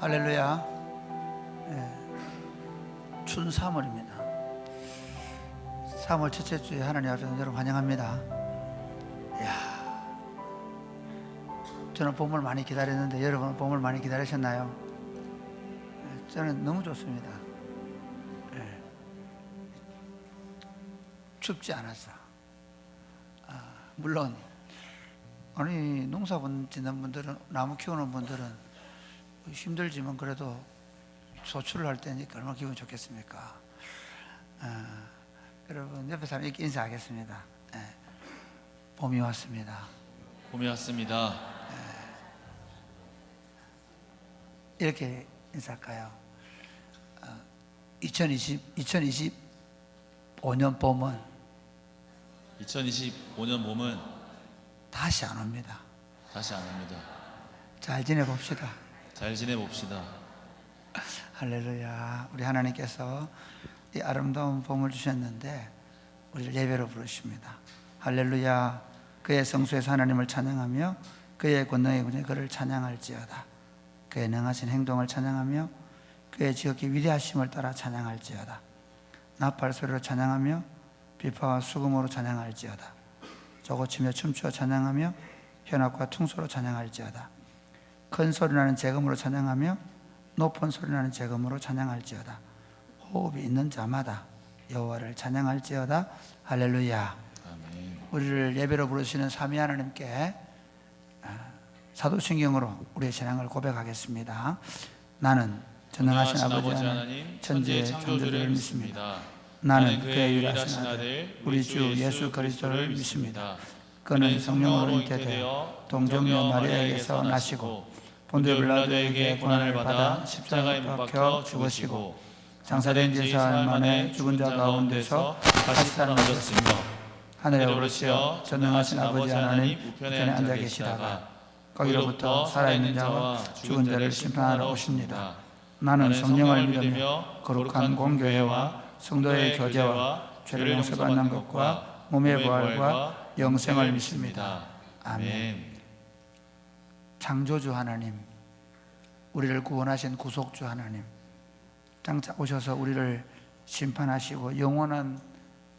할렐루야. 춘 3월입니다. 3월 첫째 주에 하나님 앞에서 여러분 환영합니다. 이야, 저는 봄을 많이 기다렸는데 여러분은 봄을 많이 기다리셨나요? 저는 너무 좋습니다. 춥지 않았어. 물론 아니 농사분 짓는 분들은, 나무 키우는 분들은 힘들지만 그래도 소출을 할 때니까 얼마나 기분이 좋겠습니까? 여러분 옆에 사람 이렇게 인사하겠습니다. 봄이 왔습니다. 봄이 왔습니다. 이렇게 인사할까요? 2025년 봄은 2025년 봄은 다시 안 옵니다. 다시 안 옵니다. 잘 지내봅시다. 잘 지내봅시다. 할렐루야. 우리 하나님께서 이 아름다운 봄을 주셨는데 우리를 예배로 부르십니다. 할렐루야. 그의 성소에서 하나님을 찬양하며 그의 권능의 군에 그를 찬양할지어다. 그의 능하신 행동을 찬양하며 그의 지극히 위대하심을 따라 찬양할지어다. 나팔 소리로 찬양하며 비파와 수금으로 찬양할지어다. 저고치며 춤추어 찬양하며 현악과 퉁소로 찬양할지어다. 큰 소리나는 재금으로 찬양하며 높은 소리나는 재금으로 찬양할지어다. 호흡이 있는 자마다 여호와를 찬양할지어다. 할렐루야. 아멘. 우리를 예배로 부르시는 삼위 하나님께 사도신경으로 우리의 신앙을 고백하겠습니다. 나는 전능하신 아버지 하나님 천지의 창조주를 믿습니다. 나는 그의 유일하신 아들 우리 주 예수 그리스도를 믿습니다. 그는 성령으로 잉태되어 동정녀 마리아에게서 나시고 본디오 빌라도에게 고난을 받아 십자가에 못 박혀 죽으시고 장사된 지 사흘 만에 죽은 자 가운데서 다시 살아나셨으며 하늘에 오르시어 전능하신 아버지 하나님 우편에 앉아 계시다가 거기로부터 살아있는 자와 죽은 자를 심판하러 오십니다. 나는 성령을 믿으며 거룩한 공교회와 성도의 교제와 죄를 용서받는 것과 몸의 부활과 영생을 믿습니다. 아멘. 창조주 하나님, 우리를 구원하신 구속주 하나님, 장차 오셔서 우리를 심판하시고 영원한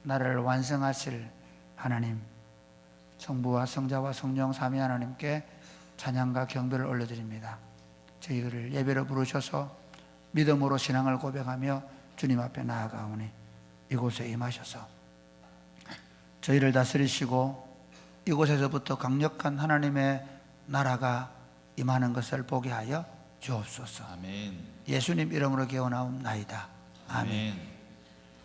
나라를 완성하실 하나님, 성부와 성자와 성령 삼위 하나님께 찬양과 경배를 올려드립니다. 저희를 예배로 부르셔서 믿음으로 신앙을 고백하며 주님 앞에 나아가오니 이곳에 임하셔서 저희를 다스리시고 이곳에서부터 강력한 하나님의 나라가 임하는 것을 보게 하여 주옵소서. 아멘. 예수님 이름으로 기원하옵나이다. 아멘.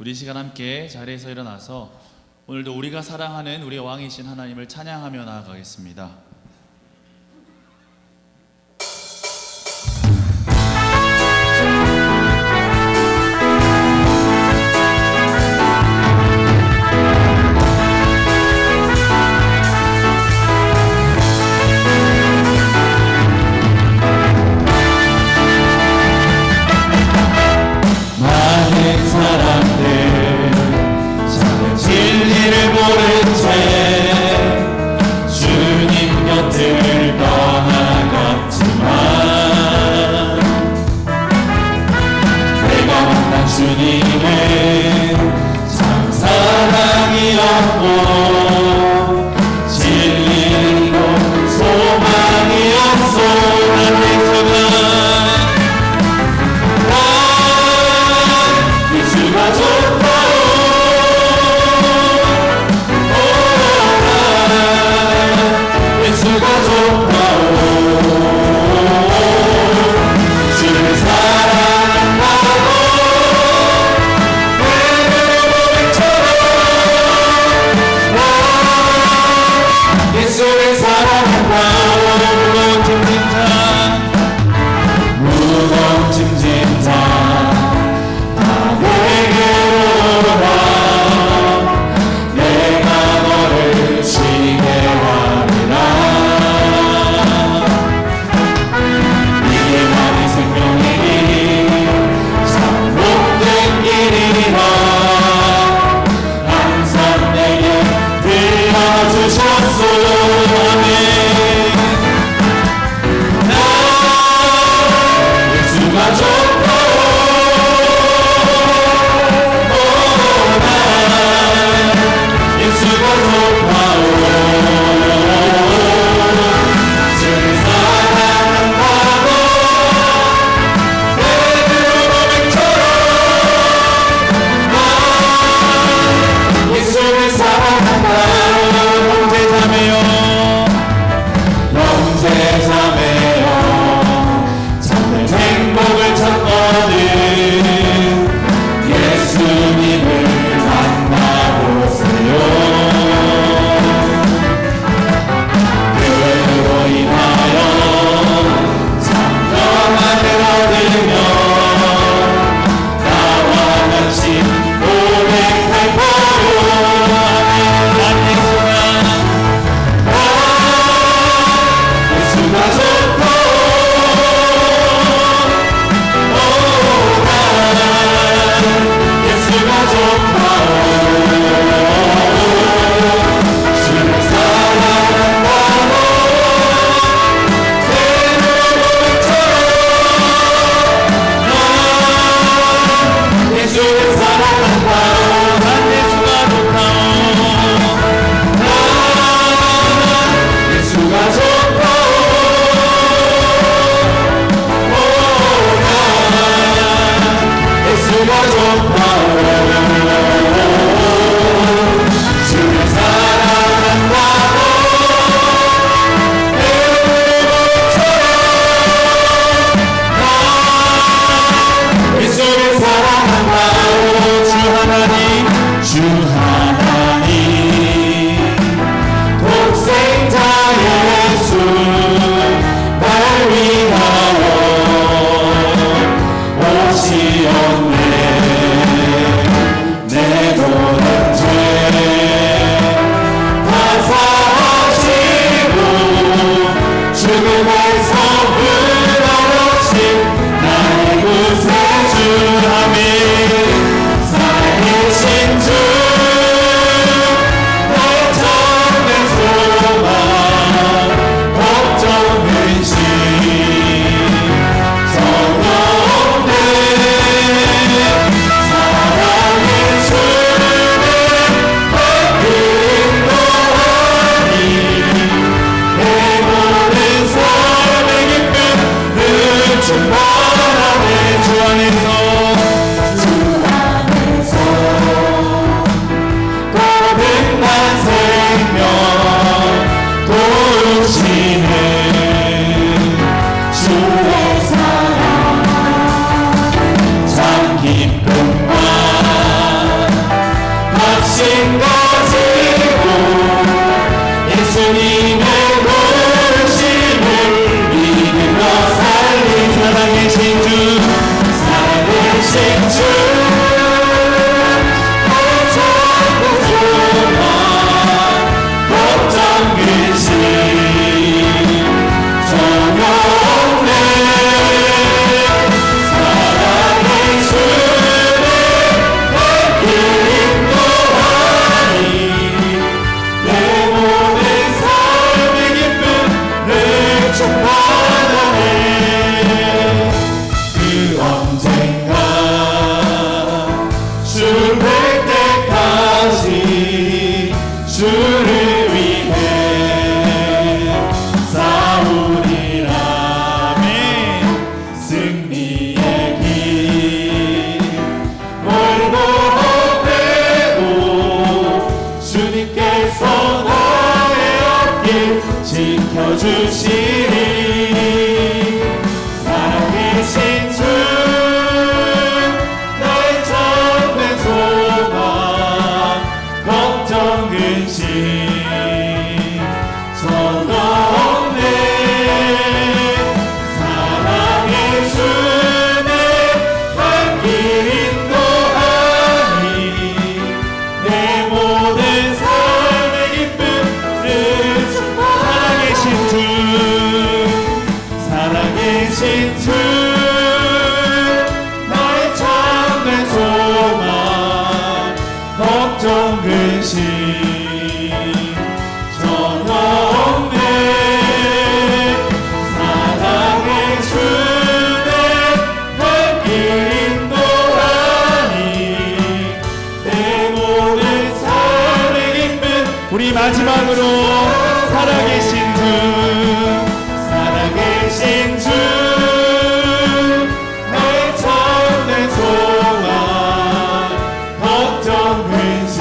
우리 시간 함께 자리에서 일어나서 오늘도 우리가 사랑하는 우리 왕이신 하나님을 찬양하며 나아가겠습니다. 진리를 모른 채 주님께 충만하네 주 안에서 거듭난 생명 도우시네 주의 사랑 참 기쁨과 값진 가지고 예수님의 부르심을 믿으며 살린 살아계신 주 살아계신 주 걱정 근심 전혀 없네 사랑의 주의 길 인도하니 내 모든 삶의 기쁨을 충만하네 그 언젠가 주 뵐 때까지 주를 위해 싸우리라 승리의 길 멀고 험해도 주님께서 나의 앞길 지켜주시리 살아계신 주 나의 참된 소망 걱정 근심 전혀 없네 사랑의 주내 갈 길 인도하니 내 모든 삶의 기쁨을 살아계신 주 살아계신 주 나의 참된 소망 걱정 근심 전혀 없네 사랑의 주내 갈 길 인도하니 내 모든 삶의 기쁨 우리 마지막으로 살아계신 주 나의 참된 소망 걱정 근심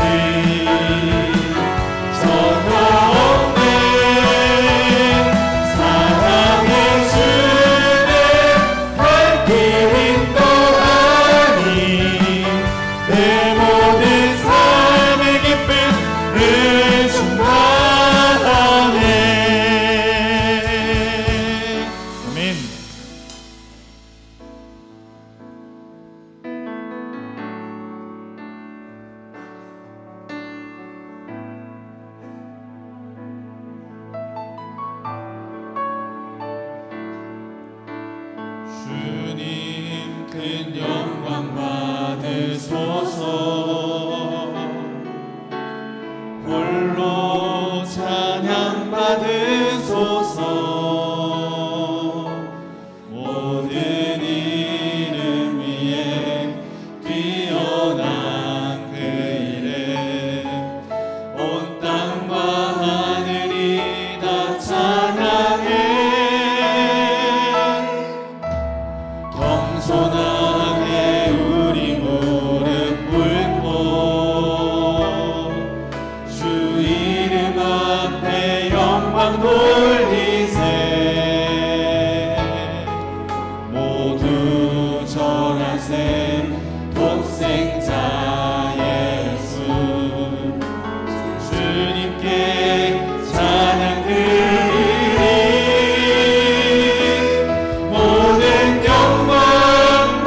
전혀 없네 사랑의 주내 갈 길 인도하니 내 모든 삶의 기쁨을 충만하네 아멘. 주님 큰 영광 받으소서 홀로 찬양 받으소서 모든 이름 위에 뛰어난 그 이름 온 땅과 하늘이 다 찬양해 겸손하게 우리 무릎 꿇고 주 이름 앞에 영광 돌리세 모두 절하세 독생자 예수 주님께 찬양 드리리 모든 영광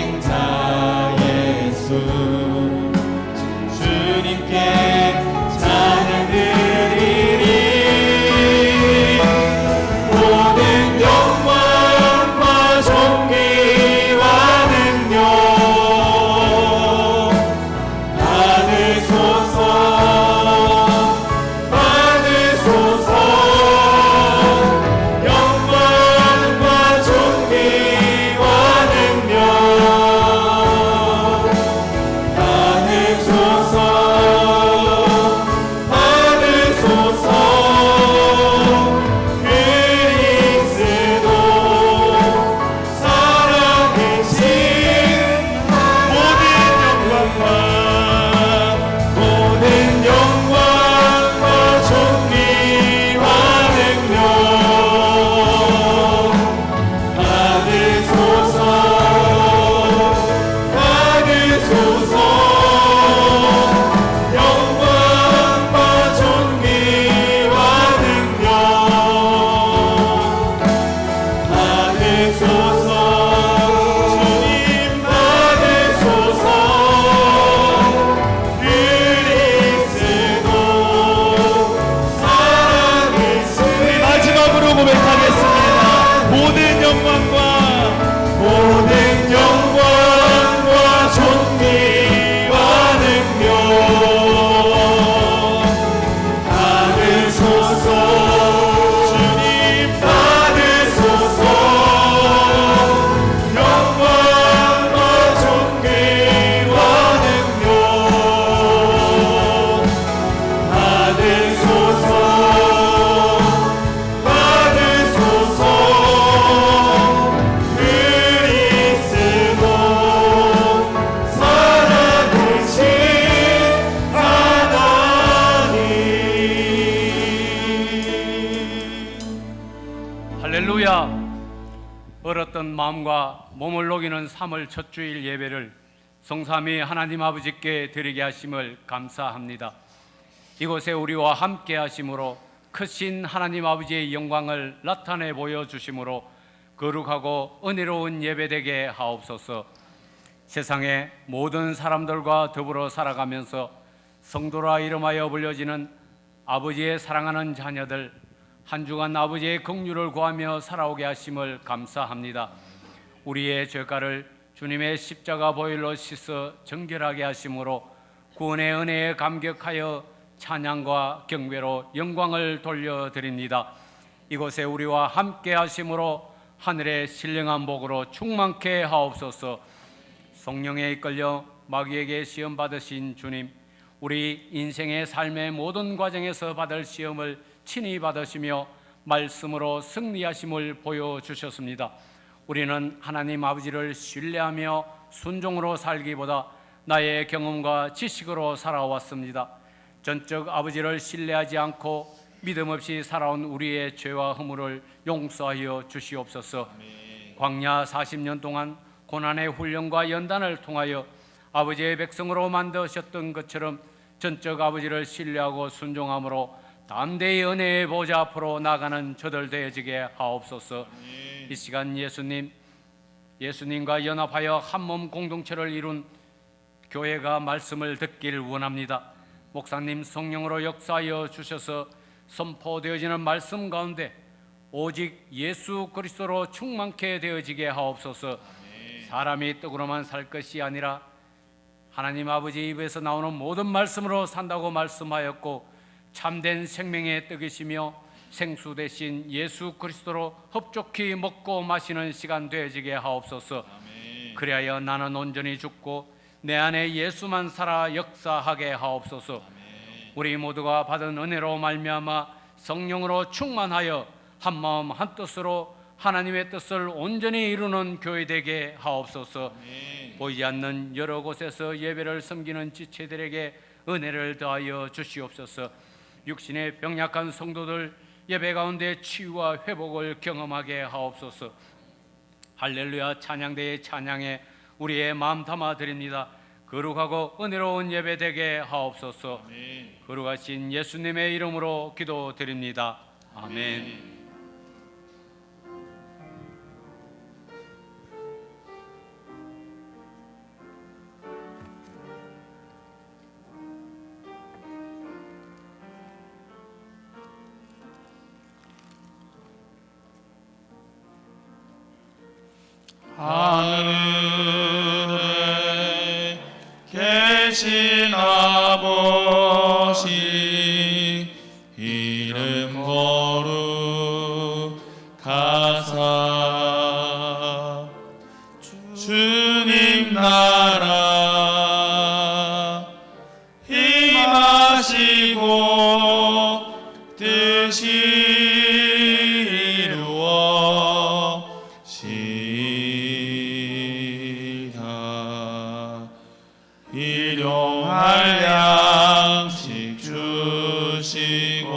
독생자 예수 주님께 찬양 드리리 모든 영광과 존귀와 능력 받으소서 받으소서 영광과 존귀와 능력 받으소서 받으소서 그리스도 살아계신 모든 영광과 존귀와 능력 받으소서 받으소서 영광과 존귀와 능력 받으소서 주님 받으소서 그리스도 살아계신 우리 마지막으로 고백하겠습니다. 모든 영광과 존귀와 능력 받으소서 주님 받으소서 영광과 존귀와 능력 받으소서 받으소서 그리스도 살아계신 하나님. 할렐루야. 얼었던 마음과 몸을 녹이는 3월 첫 주일 예배를 성삼위 하나님 아버지께 드리게 하심을 감사합니다. 이곳에 우리와 함께 하심으로 크신 하나님 아버지의 영광을 나타내 보여주심으로 거룩하고 은혜로운 예배되게 하옵소서. 세상의 모든 사람들과 더불어 살아가면서 성도라 이름하여 불려지는 아버지의 사랑하는 자녀들 한 주간 아버지의 긍휼을 구하며 살아오게 하심을 감사합니다. 우리의 죄가를 주님의 십자가 보혈로 씻어 정결하게 하심으로 구원의 은혜에 감격하여 찬양과 경배로 영광을 돌려드립니다. 이곳에 우리와 함께 하심으로 하늘의 신령한 복으로 충만케 하옵소서. 성령에 이끌려 마귀에게 시험 받으신 주님, 우리 인생의 삶의 모든 과정에서 받을 시험을 친히 받으시며 말씀으로 승리하심을 보여주셨습니다. 우리는 하나님 아버지를 신뢰하며 순종으로 살기보다 나의 경험과 지식으로 살아왔습니다. 전적 아버지를 신뢰하지 않고 믿음 없이 살아온 우리의 죄와 허물을 용서하여 주시옵소서. 광야 40년 동안 고난의 훈련과 연단을 통하여 아버지의 백성으로 만드셨던 것처럼 전적 아버지를 신뢰하고 순종함으로 담대히 은혜의 보좌 앞으로 나가는 저들 되어지게 하옵소서. 이 시간 예수님과 연합하여 한몸 공동체를 이룬 교회가 말씀을 듣기를 원합니다. 목사님 성령으로 역사하여 주셔서 선포되어지는 말씀 가운데 오직 예수 그리스도로 충만케 되어지게 하옵소서. 사람이 떡으로만 살 것이 아니라 하나님 아버지 입에서 나오는 모든 말씀으로 산다고 말씀하였고 참된 생명의 떡이시며 생수 대신 예수 그리스도로 흡족히 먹고 마시는 시간 되어지게 하옵소서. 그리하여 나는 온전히 죽고 내 안에 예수만 살아 역사하게 하옵소서. 우리 모두가 받은 은혜로 말미암아 성령으로 충만하여 한마음 한뜻으로 하나님의 뜻을 온전히 이루는 교회 되게 하옵소서. 보이지 않는 여러 곳에서 예배를 섬기는 지체들에게 은혜를 더하여 주시옵소서. 육신의 병약한 성도들 예배 가운데 치유와 회복을 경험하게 하옵소서. 할렐루야. 찬양대의 찬양에 우리의 마음 담아 드립니다. 거룩하고 은혜로운 예배 되게 하옵소서. 거룩하신 예수님의 이름으로 기도드립니다. 아멘. 되신 아버지 이름 거룩하사 주님 나라 임하시고 뜻이 이루어지이다. 일용할 양식 주시고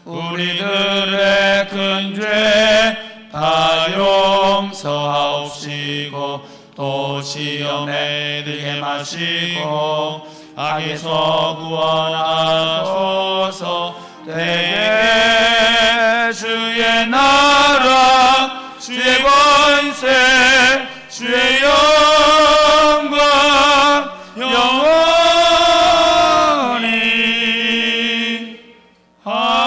우리들의 큰 죄 다 용서하옵시고 또 시험에 들게 마시고 악에서 구원하소서. 대개 주의 나라 주의 권세 주의 영광 영원히 아멘.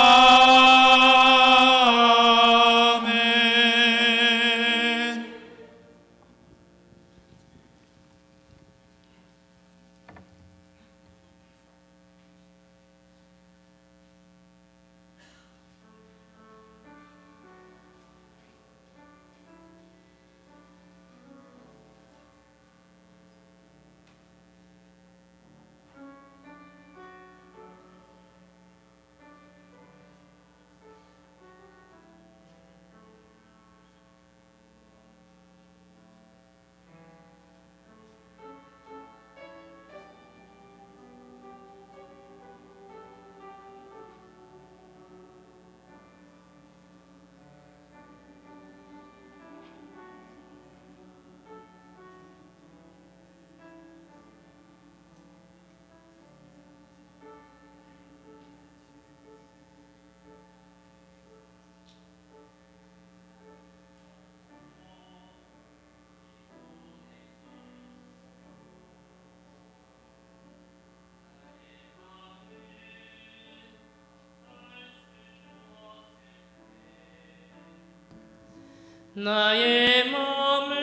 나의 마음에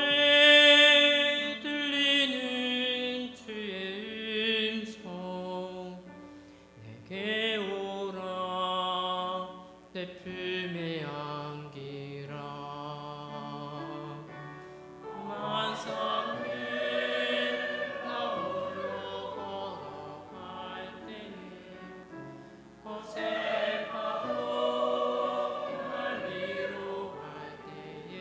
들리는 주의 음성 내게 오라 내 품에 안기라. 만상에 나 홀로 걸어갈 때에 어색하고 날 위로할 때에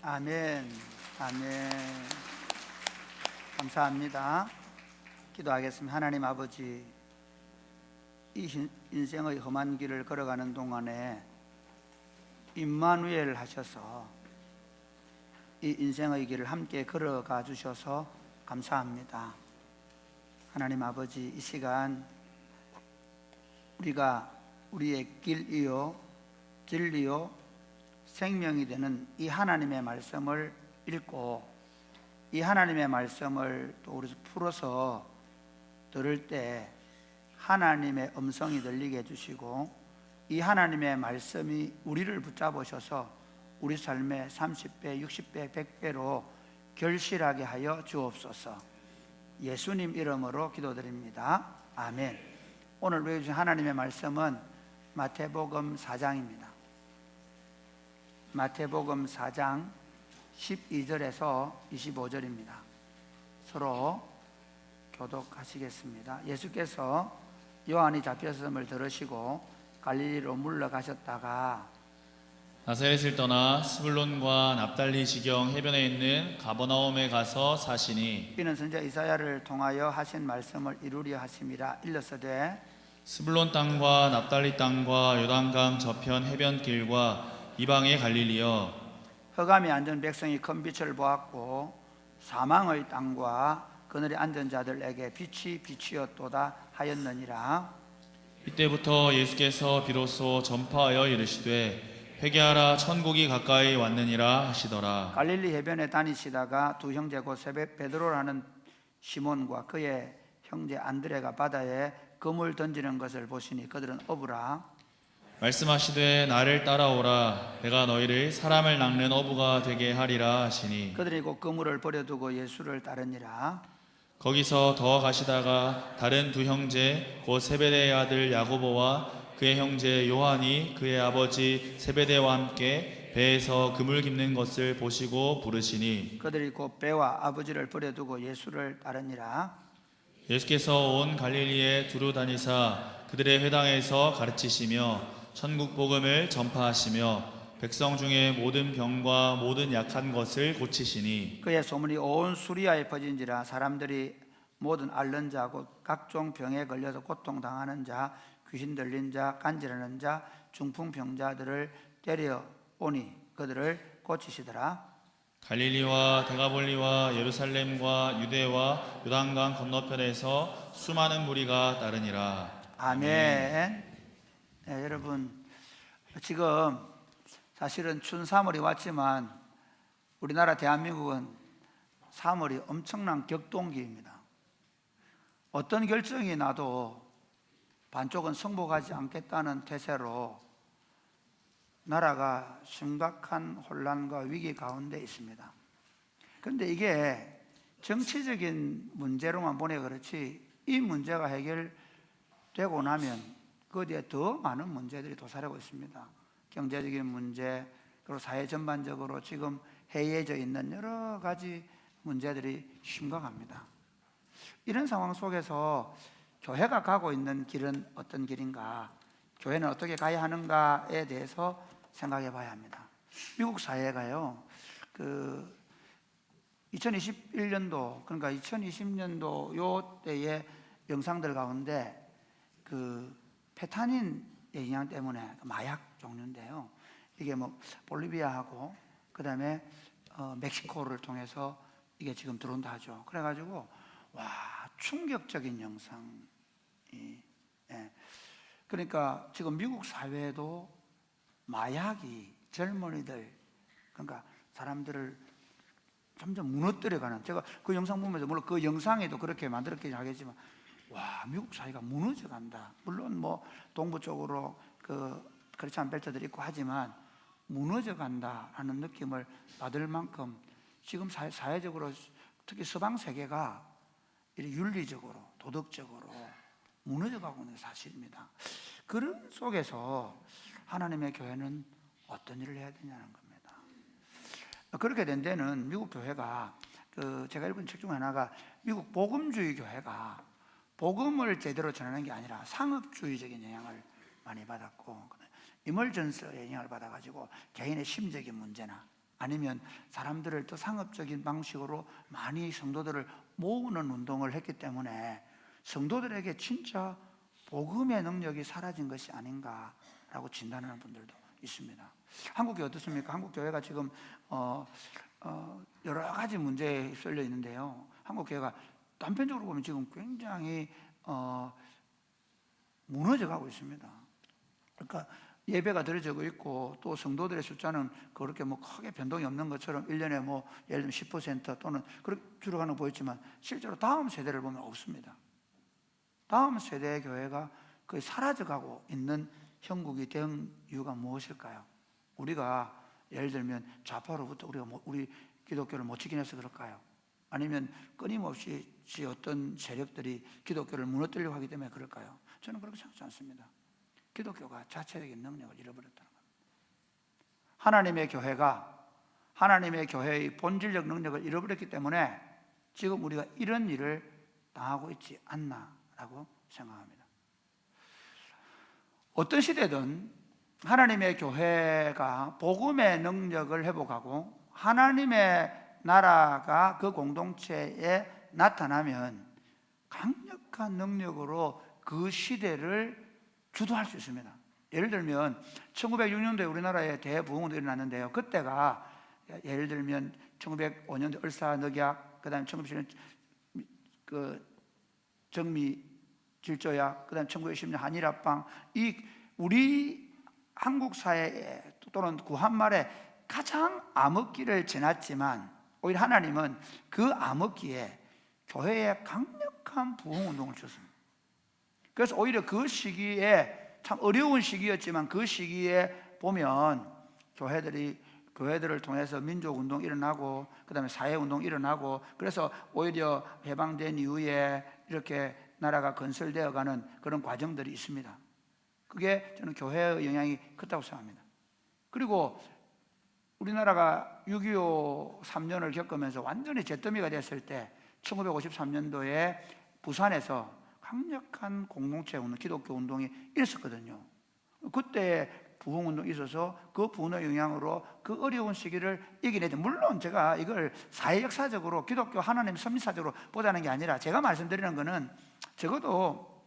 아멘. 아멘. 감사합니다. 기도하겠습니다. 하나님 아버지, 이 인생의 험한 길을 걸어가는 동안에 임마누엘 하셔서 이 인생의 길을 함께 걸어가 주셔서 감사합니다. 하나님 아버지, 이 시간 우리가 우리의 길이요 진리요 생명이 되는 이 하나님의 말씀을 읽고 이 하나님의 말씀을 또 우리 풀어서 들을 때 하나님의 음성이 들리게 해주시고 이 하나님의 말씀이 우리를 붙잡으셔서 우리 삶에 30배, 60배, 100배로 결실하게 하여 주옵소서. 예수님 이름으로 기도드립니다. 아멘. 오늘 외우신 하나님의 말씀은 마태복음 4장입니다. 마태복음 4장 12절에서 25절입니다. 서로 교독하시겠습니다. 예수께서 요한이 잡혔음을 들으시고 갈릴리로 물러가셨다가 나사렛을 떠나 스불론과 납달리 지경 해변에 있는 가버나움에 가서 사시니 이는 선지자 이사야를 통하여 하신 말씀을 이루려 하심이라. 일러서되 스불론 땅과 납달리 땅과 요단강 저편 해변길과 이방의 갈릴리여, 흑암에 앉은 백성이 큰 빛을 보았고 사망의 땅과 그늘에 앉은 자들에게 빛이 비치었도다 하였느니라. 이때부터 예수께서 비로소 전파하여 이르시되 회개하라, 천국이 가까이 왔느니라 하시더라. 갈릴리 해변에 다니시다가 두 형제 곧 베드로라는 시몬과 그의 형제 안드레가 바다에 그물 던지는 것을 보시니 그들은 어부라. 말씀하시되 나를 따라오라, 내가 너희를 사람을 낚는 어부가 되게 하리라 하시니 그들이 곧 그물을 버려두고 예수를 따르니라. 거기서 더 가시다가 다른 두 형제 곧 세베대의 아들 야고보와 그의 형제 요한이 그의 아버지 세베대와 함께 배에서 그물 깁는 것을 보시고 부르시니 그들이 곧 배와 아버지를 버려두고 예수를 따르니라. 예수께서 온 갈릴리에 두루 다니사 그들의 회당에서 가르치시며 천국 복음을 전파하시며 백성 중에 모든 병과 모든 약한 것을 고치시니 그의 소문이 온 수리아에 퍼진지라. 사람들이 모든 앓는 자 곧 각종 병에 걸려서 고통당하는 자, 귀신 들린 자, 간질하는 자, 중풍병자들을 데려오니 그들을 고치시더라. 갈릴리와 데가볼리와 예루살렘과 유대와 요단강 건너편에서 수많은 무리가 따르니라. 아멘. 네, 여러분, 지금 사실은 춘 3월이 왔지만 우리나라 대한민국은 3월이 엄청난 격동기입니다. 어떤 결정이 나도 반쪽은 승복하지 않겠다는 태세로 나라가 심각한 혼란과 위기 가운데 있습니다. 그런데 이게 정치적인 문제로만 보내 그렇지 이 문제가 해결되고 나면 그 뒤에 더 많은 문제들이 도사리고 있습니다. 경제적인 문제, 그리고 사회 전반적으로 지금 해이해져 있는 여러 가지 문제들이 심각합니다. 이런 상황 속에서 교회가 가고 있는 길은 어떤 길인가, 교회는 어떻게 가야 하는가에 대해서 생각해 봐야 합니다. 미국 사회가요, 2021년도, 그러니까 2020년도 요 때의 영상들 가운데 페타닌의 영향 때문에 마약 종류인데요. 이게 뭐 볼리비아하고 그 다음에 멕시코를 통해서 이게 지금 들어온다 하죠. 그래가지고 와, 충격적인 영상이. 예. 그러니까 지금 미국 사회도 마약이 젊은이들, 그러니까 사람들을 점점 무너뜨려가는, 제가 그 영상 보면서 물론 그 영상에도 그렇게 만들었긴 하겠지만 와, 미국 사회가 무너져간다. 물론 뭐 동부 쪽으로 그렇지 않은 벨트들이 있고 하지만 무너져간다라는 느낌을 받을 만큼 지금 사회적으로 특히 서방 세계가 윤리적으로 도덕적으로 무너져가고 있는 사실입니다. 그런 속에서 하나님의 교회는 어떤 일을 해야 되냐는 겁니다. 그렇게 된 데는 미국 교회가 제가 읽은 책 중 하나가 미국 복음주의 교회가 복음을 제대로 전하는 게 아니라 상업주의적인 영향을 많이 받았고 이멀전스의 영향을 받아가지고 개인의 심적인 문제나 아니면 사람들을 더 상업적인 방식으로 많이 성도들을 모으는 운동을 했기 때문에 성도들에게 진짜 복음의 능력이 사라진 것이 아닌가라고 진단하는 분들도 있습니다. 한국이 어떻습니까? 한국교회가 지금 여러 가지 문제에 휩쓸려 있는데요, 한국교회가 단편적으로 보면 지금 굉장히 무너져가고 있습니다. 그러니까 예배가 드려지고 있고 또 성도들의 숫자는 그렇게 뭐 크게 변동이 없는 것처럼 1년에 뭐 예를 들면 10% 또는 그렇게 줄어가는 거 보였지만 실제로 다음 세대를 보면 없습니다. 다음 세대의 교회가 거의 사라져가고 있는 형국이 된 이유가 무엇일까요? 우리가 예를 들면 좌파로부터 우리 기독교를 못 지켜내서 그럴까요? 아니면 끊임없이 어떤 세력들이 기독교를 무너뜨리려고 하기 때문에 그럴까요? 저는 그렇게 생각하지 않습니다. 기독교가 자체적인 능력을 잃어버렸다는 겁니다. 하나님의 교회가 하나님의 교회의 본질적 능력을 잃어버렸기 때문에 지금 우리가 이런 일을 당하고 있지 않나라고 생각합니다. 어떤 시대든 하나님의 교회가 복음의 능력을 회복하고 하나님의 나라가 그 공동체에 나타나면 강력한 능력으로 그 시대를 주도할 수 있습니다. 예를 들면 1906년도에 우리나라에 대부흥운동이 일어났는데요, 그때가 예를 들면 1905년도 을사늑약, 그 다음에 1907년 그 정미질조약, 그 다음에 1920년 한일합방, 이 우리 한국 사회에 또는 구한말에 가장 암흑기를 지났지만 오히려 하나님은 그 암흑기에 교회에 강력한 부흥운동을 주셨습니다. 그래서 오히려 그 시기에 참 어려운 시기였지만 그 시기에 보면 교회들을 통해서 민족운동이 일어나고 그 다음에 사회운동이 일어나고, 그래서 오히려 해방된 이후에 이렇게 나라가 건설되어가는 그런 과정들이 있습니다. 그게 저는 교회의 영향이 크다고 생각합니다. 그리고 우리나라가 6.25 3년을 겪으면서 완전히 잿더미가 됐을 때 1953년도에 부산에서 강력한 공동체 운동, 기독교 운동이 있었거든요. 그때 부흥운동이 있어서 그 부흥의 영향으로 그 어려운 시기를 이겨내죠. 물론 제가 이걸 사회 역사적으로 기독교 하나님 섭리사적으로 보자는 게 아니라 제가 말씀드리는 것은 적어도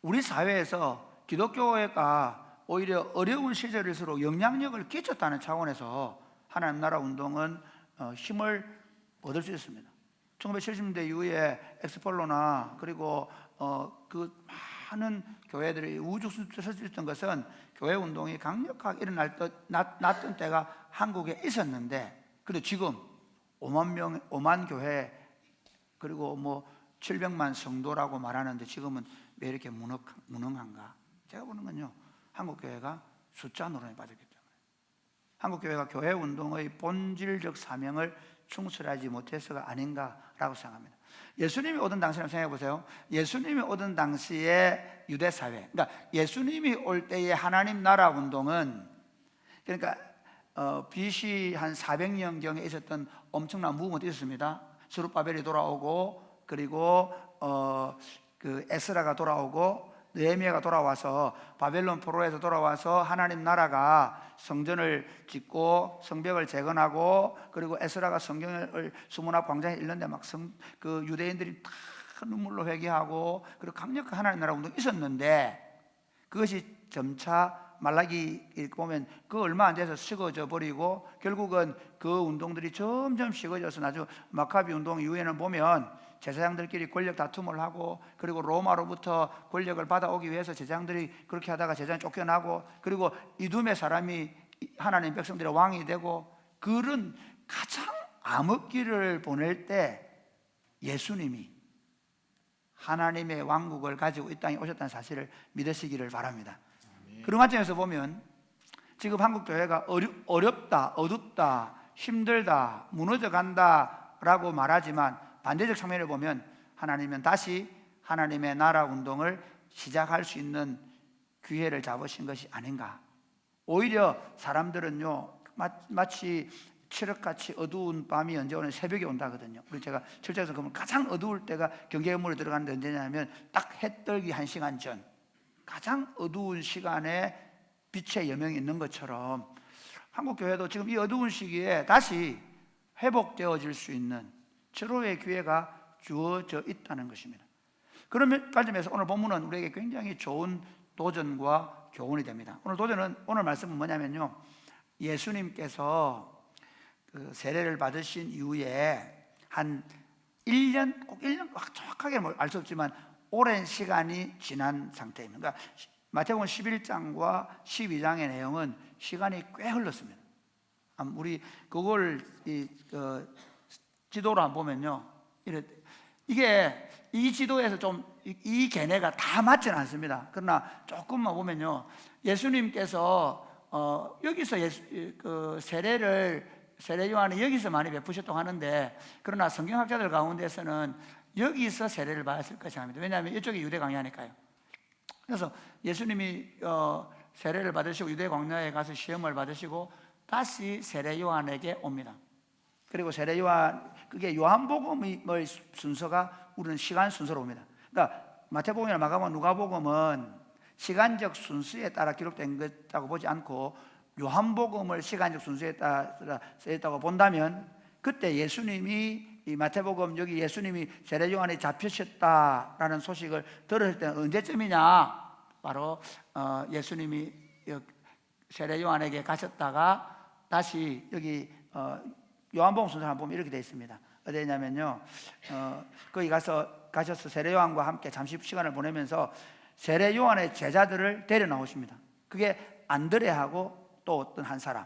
우리 사회에서 기독교회가 오히려 어려운 시절일수록 영향력을 끼쳤다는 차원에서 하나님 나라 운동은 힘을 얻을 수 있습니다. 1970년대 이후에 엑스폴로나 그리고 그 많은 교회들이 우죽순 설 수 있었던 것은 교회 운동이 강력하게 일어났던 때가 한국에 있었는데, 그리고 지금 5만 교회 그리고 뭐 700만 성도라고 말하는데 지금은 왜 이렇게 무능한가? 제가 보는 건요, 한국교회가 숫자 노름에 빠졌기 때문에 한국교회가 교회 운동의 본질적 사명을 충실하지 못해서가 아닌가라고 생각합니다. 예수님이 오던 당시를 생각해 보세요. 예수님이 오던 당시의 유대사회, 그러니까 예수님이 올 때의 하나님 나라 운동은, 그러니까 BC 한 400년경에 있었던 엄청난 무브먼트 있었습니다. 스룹바벨이 돌아오고, 그리고 그 에스라가 돌아오고, 느헤미야가 돌아와서 바벨론 포로에서 돌아와서 하나님 나라가 성전을 짓고 성벽을 재건하고, 그리고 에스라가 성경을 수문 앞 광장에 읽는데 막 그 유대인들이 다 눈물로 회개하고, 그리고 강력한 하나님 나라 운동이 있었는데 그것이 점차 말라기 읽고 보면 그 얼마 안 돼서 식어져 버리고, 결국은 그 운동들이 점점 식어져서 나중 마카비 운동 이후에는 보면 제사장들끼리 권력 다툼을 하고, 그리고 로마로부터 권력을 받아오기 위해서 제사장들이 그렇게 하다가 제사장이 쫓겨나고, 그리고 이둠의 사람이 하나님 백성들의 왕이 되고, 그런 가장 암흑기를 보낼 때 예수님이 하나님의 왕국을 가지고 이 땅에 오셨다는 사실을 믿으시기를 바랍니다. 그런 관점에서 보면 지금 한국교회가 어렵다, 어둡다, 힘들다, 무너져간다 라고 말하지만 반대적 측면을 보면 하나님은 다시 하나님의 나라 운동을 시작할 수 있는 기회를 잡으신 것이 아닌가. 오히려 사람들은요, 마치 칠흑같이 어두운 밤이 언제 오는 새벽에 온다거든요. 우리 제가 철저에서 보면 가장 어두울 때가 경계 건물에 들어가는데 언제냐면 딱 해 떨기 1시간 전, 가장 어두운 시간에 빛의 여명이 있는 것처럼 한국 교회도 지금 이 어두운 시기에 다시 회복되어질 수 있는 절호의 기회가 주어져 있다는 것입니다. 그런 관점에서 오늘 본문은 우리에게 굉장히 좋은 도전과 교훈이 됩니다. 오늘 말씀은 뭐냐면요, 예수님께서 그 세례를 받으신 이후에 한 1년, 꼭 1년 정확하게 알 수 없지만 오랜 시간이 지난 상태입니다. 그러니까 마태복음 11장과 12장의 내용은 시간이 꽤 흘렀습니다. 우리 그걸 지도로 한번 보면요, 이게 이 지도에서 좀 이 걔네가 다 맞지는 않습니다. 그러나 조금만 보면요, 예수님께서 여기서 세례 요한이 여기서 많이 베푸셨다고 하는데, 그러나 성경학자들 가운데서는 여기서 세례를 받았을 것이라 합니다. 왜냐하면 이쪽이 유대 광야니까요. 그래서 예수님이 세례를 받으시고 유대 광야에 가서 시험을 받으시고 다시 세례 요한에게 옵니다. 그리고 세례 요한, 그게 요한복음의 순서가 우리는 시간 순서로 옵니다. 그러니까 마태복음이나 마가복음, 누가복음은 시간적 순서에 따라 기록된 것이라고 보지 않고 요한복음을 시간적 순서에 따라 쓰였다고 본다면, 그때 예수님이 이 마태복음 여기 예수님이 세례 요한에 잡히셨다라는 소식을 들었을 때는 언제쯤이냐? 바로 예수님이 세례 요한에게 가셨다가 다시 여기 요한복음 순서를 한번 보면 이렇게 되어 있습니다. 어디에 있냐면요, 거기 가셔서 세례 요한과 함께 잠시 시간을 보내면서 세례 요한의 제자들을 데려 나오십니다. 그게 안드레하고 또 어떤 한 사람,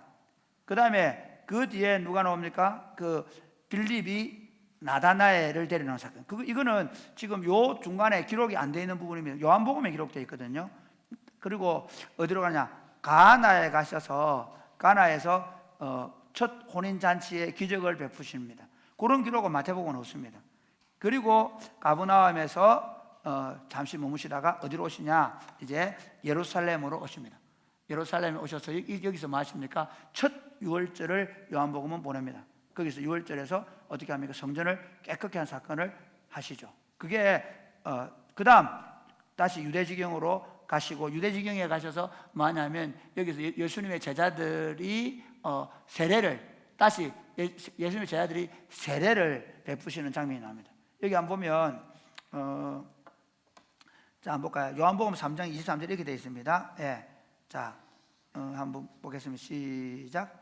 그 다음에 그 뒤에 누가 나옵니까? 그 빌립이 나다나엘을 데려 나온 사건. 이거는 지금 요 중간에 기록이 안 되어 있는 부분입니다. 요한복음에 기록되어 있거든요. 그리고 어디로 가냐? 가나에 가셔서 가나에서 첫 혼인잔치의 기적을 베푸십니다. 그런 기록은 마태복음은 없습니다. 그리고 가버나움에서 잠시 머무시다가 어디로 오시냐? 이제 예루살렘으로 오십니다. 예루살렘에 오셔서 여기서 뭐 하십니까? 첫 유월절을 요한복음은 보냅니다. 거기서 유월절에서 어떻게 합니까? 성전을 깨끗게 한 사건을 하시죠. 그게 그 다음 다시 유대지경으로 가시고, 유대지경에 가셔서 뭐 하냐면 여기서 예수님의 제자들이 세례를 다시 예수님의 제자들이 세례를 베푸시는 장면이 나옵니다. 여기 한번 보면 자, 한번 볼까요? 요한복음 3장 23절 이렇게 되어 있습니다. 예. 자, 한번 보겠습니다. 시작.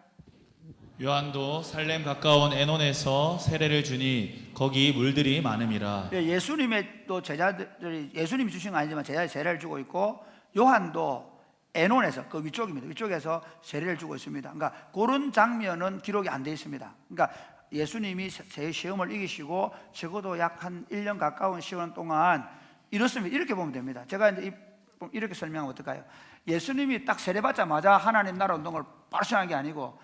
요한도 살렘 가까운 에논에서 세례를 주니 거기 물들이 많음이라. 예, 예수님의 또 제자들이, 예수님이 주신 건 아니지만 제자들이 세례를 주고 있고, 요한도 에논에서, 그 위쪽입니다. 위쪽에서 세례를 주고 있습니다. 그러니까 그런 장면은 기록이 안 되어 있습니다. 그러니까 예수님이 시험을 이기시고 적어도 약 한 1년 가까운 시간 동안 이렇습니다. 이렇게 보면 됩니다. 제가 이제 이렇게 설명하면 어떨까요? 예수님이 딱 세례받자마자 하나님 나라 운동을 바로 시작한 게 아니고,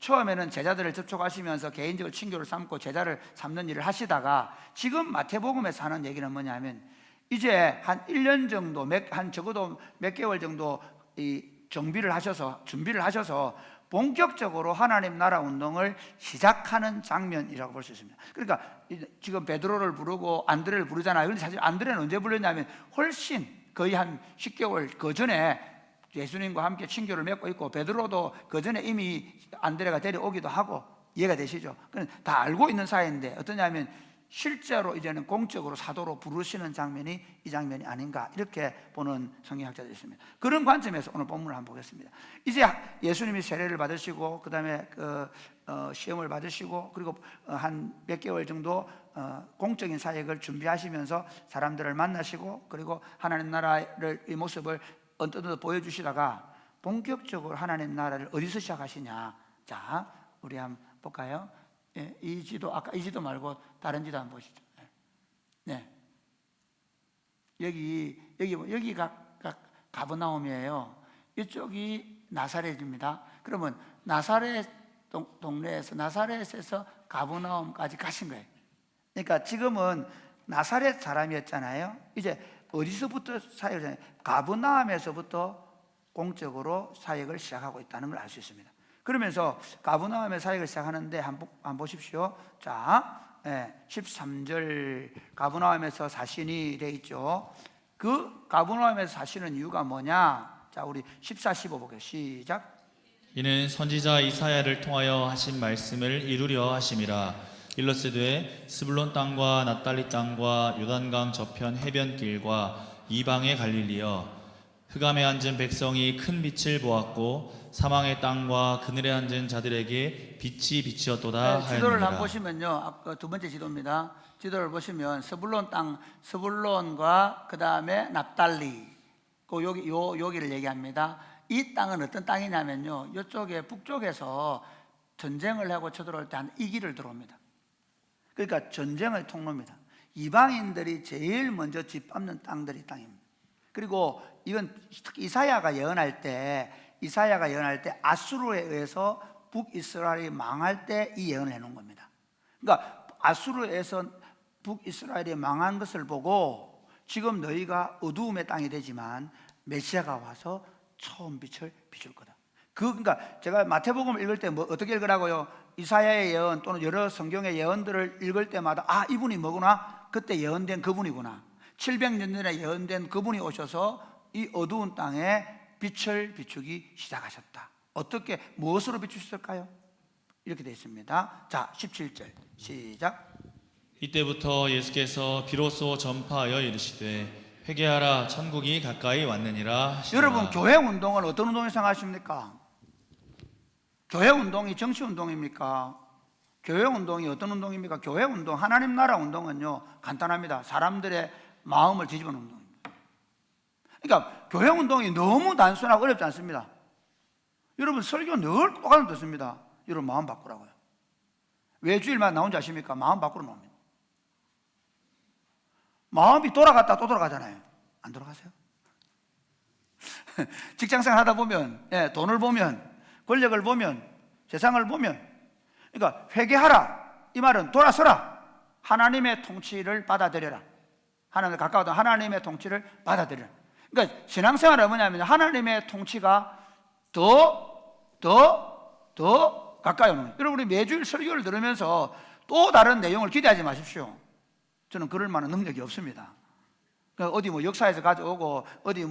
처음에는 제자들을 접촉하시면서 개인적으로 친교를 삼고 제자를 삼는 일을 하시다가, 지금 마태복음에서 하는 얘기는 뭐냐면, 이제 한 1년 정도, 한 적어도 몇 개월 정도 이 준비를 하셔서 본격적으로 하나님 나라 운동을 시작하는 장면이라고 볼 수 있습니다. 그러니까 지금 베드로를 부르고 안드레를 부르잖아요. 그런데 사실 안드레는 언제 불렀냐면 훨씬 거의 한 10개월 그 전에 예수님과 함께 친교를 맺고 있고, 베드로도 그 전에 이미 안드레가 데려오기도 하고, 이해가 되시죠? 다 알고 있는 사이인데 어떠냐면 실제로 이제는 공적으로 사도로 부르시는 장면이 이 장면이 아닌가, 이렇게 보는 성경학자들이 있습니다. 그런 관점에서 오늘 본문을 한번 보겠습니다. 이제 예수님이 세례를 받으시고 그 다음에 시험을 받으시고, 그리고 한 몇 개월 정도 공적인 사역을 준비하시면서 사람들을 만나시고, 그리고 하나님 나라의 이 모습을 언뜻 보여주시다가 본격적으로 하나님 나라를 어디서 시작하시냐? 자, 우리 한번 볼까요? 예, 이 지도, 아까 이 지도 말고 다른 지도 한번 보시죠. 네, 여기가 가버나움이에요. 이쪽이 나사렛입니다. 그러면 나사렛 동네에서, 나사렛에서 가버나움까지 가신 거예요. 그러니까 지금은 나사렛 사람이었잖아요. 이제 어디서부터 사역을 하냐? 가버나움에서부터 공적으로 사역을 시작하고 있다는 걸 알 수 있습니다. 그러면서 가버나움에 사역을 시작하는데 한번 보십시오. 자, 13절 가버나움에서 사시니 되어 있죠. 그 가버나움에서 사시는 이유가 뭐냐? 자, 우리 14, 15 볼게요. 시작. 이는 선지자 이사야를 통하여 하신 말씀을 이루려 하심이라. 일러스되 스불론 땅과 납달리 땅과 요단강 저편 해변길과 이방의 갈릴리여, 흑암에 앉은 백성이 큰 빛을 보았고 사망의 땅과 그늘에 앉은 자들에게 빛이 비치었도다 네, 지도를 한번 하였느니라. 보시면요, 아까 두 번째 지도입니다. 지도를 보시면 스불론 땅, 스불론과 그 다음에 납달리, 여기를 얘기합니다. 이 땅은 어떤 땅이냐면요, 이쪽에 북쪽에서 전쟁을 하고 쳐들어올 때 한 이기를 들어옵니다. 그러니까 전쟁의 통로입니다. 이방인들이 제일 먼저 짓밟는 땅들이 땅입니다. 그리고 이건 특히 이사야가 예언할 때 아수르에 의해서 북이스라엘이 망할 때 이 예언을 해놓은 겁니다. 그러니까 아수르에서 북이스라엘이 망한 것을 보고 지금 너희가 어두움의 땅이 되지만 메시아가 와서 처음 빛을 비출 거다. 그러니까 제가 마태복음 읽을 때 어떻게 읽으라고요? 이사야의 예언 또는 여러 성경의 예언들을 읽을 때마다 아, 이분이 뭐구나? 그때 예언된 그분이구나. 700년 전에 예언된 그분이 오셔서 이 어두운 땅에 빛을 비추기 시작하셨다. 어떻게, 무엇으로 비추셨을까요? 이렇게 되어 있습니다. 자, 17절 시작. 이때부터 예수께서 비로소 전파하여 이르시되 회개하라, 천국이 가까이 왔느니라 하시니라. 여러분, 교회 운동은 어떤 운동이 생각하십니까? 교회 운동이 정치 운동입니까? 교회 운동이 어떤 운동입니까? 교회 운동, 하나님 나라 운동은요 간단합니다. 사람들의 마음을 뒤집어 놓는 운동입니다. 그러니까 교회 운동이 너무 단순하고 어렵지 않습니다. 여러분, 설교 늘 똑같은 뜻입니다. 여러분, 마음 바꾸라고요. 왜 주일만 나온지 아십니까? 마음 바꾸러 나옵니다. 마음이 돌아갔다 또 돌아가잖아요. 안 돌아가세요? 직장생활 하다 보면, 돈을 보면, 권력을 보면, 세상을 보면, 그러니까 회개하라, 이 말은 돌아서라, 하나님의 통치를 받아들여라, 하나님을 가까워도 하나님의 통치를 받아들여라. 그러니까 신앙생활은 뭐냐면 하나님의 통치가 더 가까이 오는 거예요. 여러분, 우리 매주일 설교를 들으면서 또 다른 내용을 기대하지 마십시오. 저는 그럴 만한 능력이 없습니다. 그러니까 어디 역사에서 가져오고 어디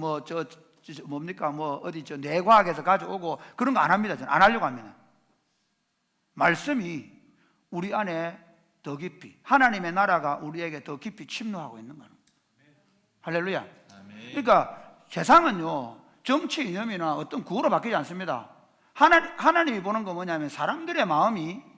어디 뇌과학에서 가져오고 그런 거 안 합니다. 저는 안 하려고 합니다. 말씀이 우리 안에 더 깊이, 하나님의 나라가 우리에게 더 깊이 침노하고 있는 거예요. 할렐루야. 그러니까 세상은요 정치 이념이나 어떤 구호로 바뀌지 않습니다. 하나님이 보는 거 뭐냐면 사람들의 마음이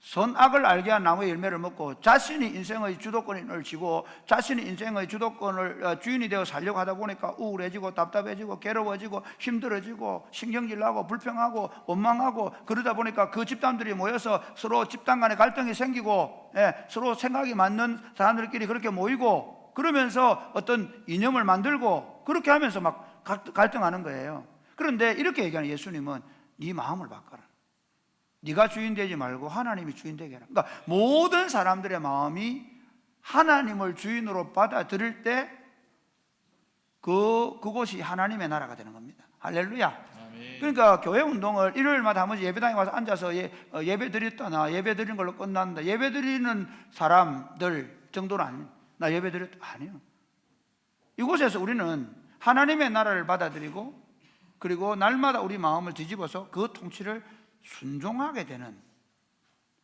선악을 알게 한 나무의 열매를 먹고 자신이 인생의 주도권을 쥐고 자신이 인생의 주도권을 주인이 되어 살려고 하다 보니까 우울해지고 답답해지고 괴로워지고 힘들어지고 신경질 나고 불평하고 원망하고, 그러다 보니까 그 집단들이 모여서 서로 집단 간에 갈등이 생기고, 서로 생각이 맞는 사람들끼리 그렇게 모이고, 그러면서 어떤 이념을 만들고 그렇게 하면서 막 갈등하는 거예요. 그런데 이렇게 얘기하는 예수님은 네 마음을 바꿔라. 네가 주인 되지 말고 하나님이 주인 되게 해라. 그러니까 모든 사람들의 마음이 하나님을 주인으로 받아들일 때 그곳이 하나님의 나라가 되는 겁니다. 할렐루야. 아멘. 그러니까 교회 운동을 일요일마다 한 번씩 예배당에 와서 앉아서 예배 드렸다나 예배 드린 걸로 끝난다, 예배 드리는 사람들 정도는 아닙니다. 나 예배 드렸다, 아니에요. 이곳에서 우리는 하나님의 나라를 받아들이고, 그리고 날마다 우리 마음을 뒤집어서 그 통치를 순종하게 되는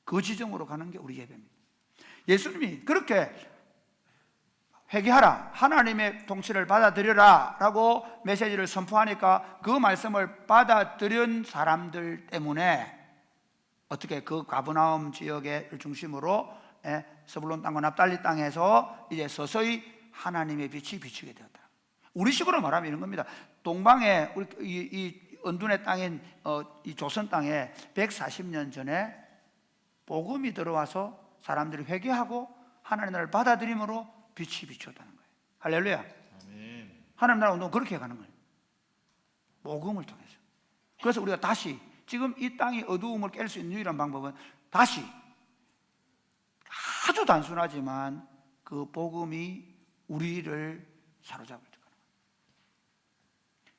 그 지점으로 가는 게 우리 예배입니다. 예수님이 그렇게 회개하라, 하나님의 통치를 받아들여라 라고 메시지를 선포하니까 그 말씀을 받아들인 사람들 때문에 어떻게 그 가버나움 지역을 중심으로 스불론 땅과 납달리 땅에서 이제 서서히 하나님의 빛이 비추게 되었다. 우리 식으로 말하면 이런 겁니다. 동방에 이 언둔의 땅인 이 조선 땅에 140년 전에 복음이 들어와서 사람들이 회개하고 하나님 나라를 받아들임으로 빛이 비추었다는 거예요. 할렐루야. 아멘. 하나님 나라 운동은 그렇게 가는 거예요. 복음을 통해서. 그래서 우리가 다시 지금 이 땅이 어두움을 깰 수 있는 유일한 방법은 다시 아주 단순하지만 그 복음이 우리를 사로잡을 때 가는 거예요.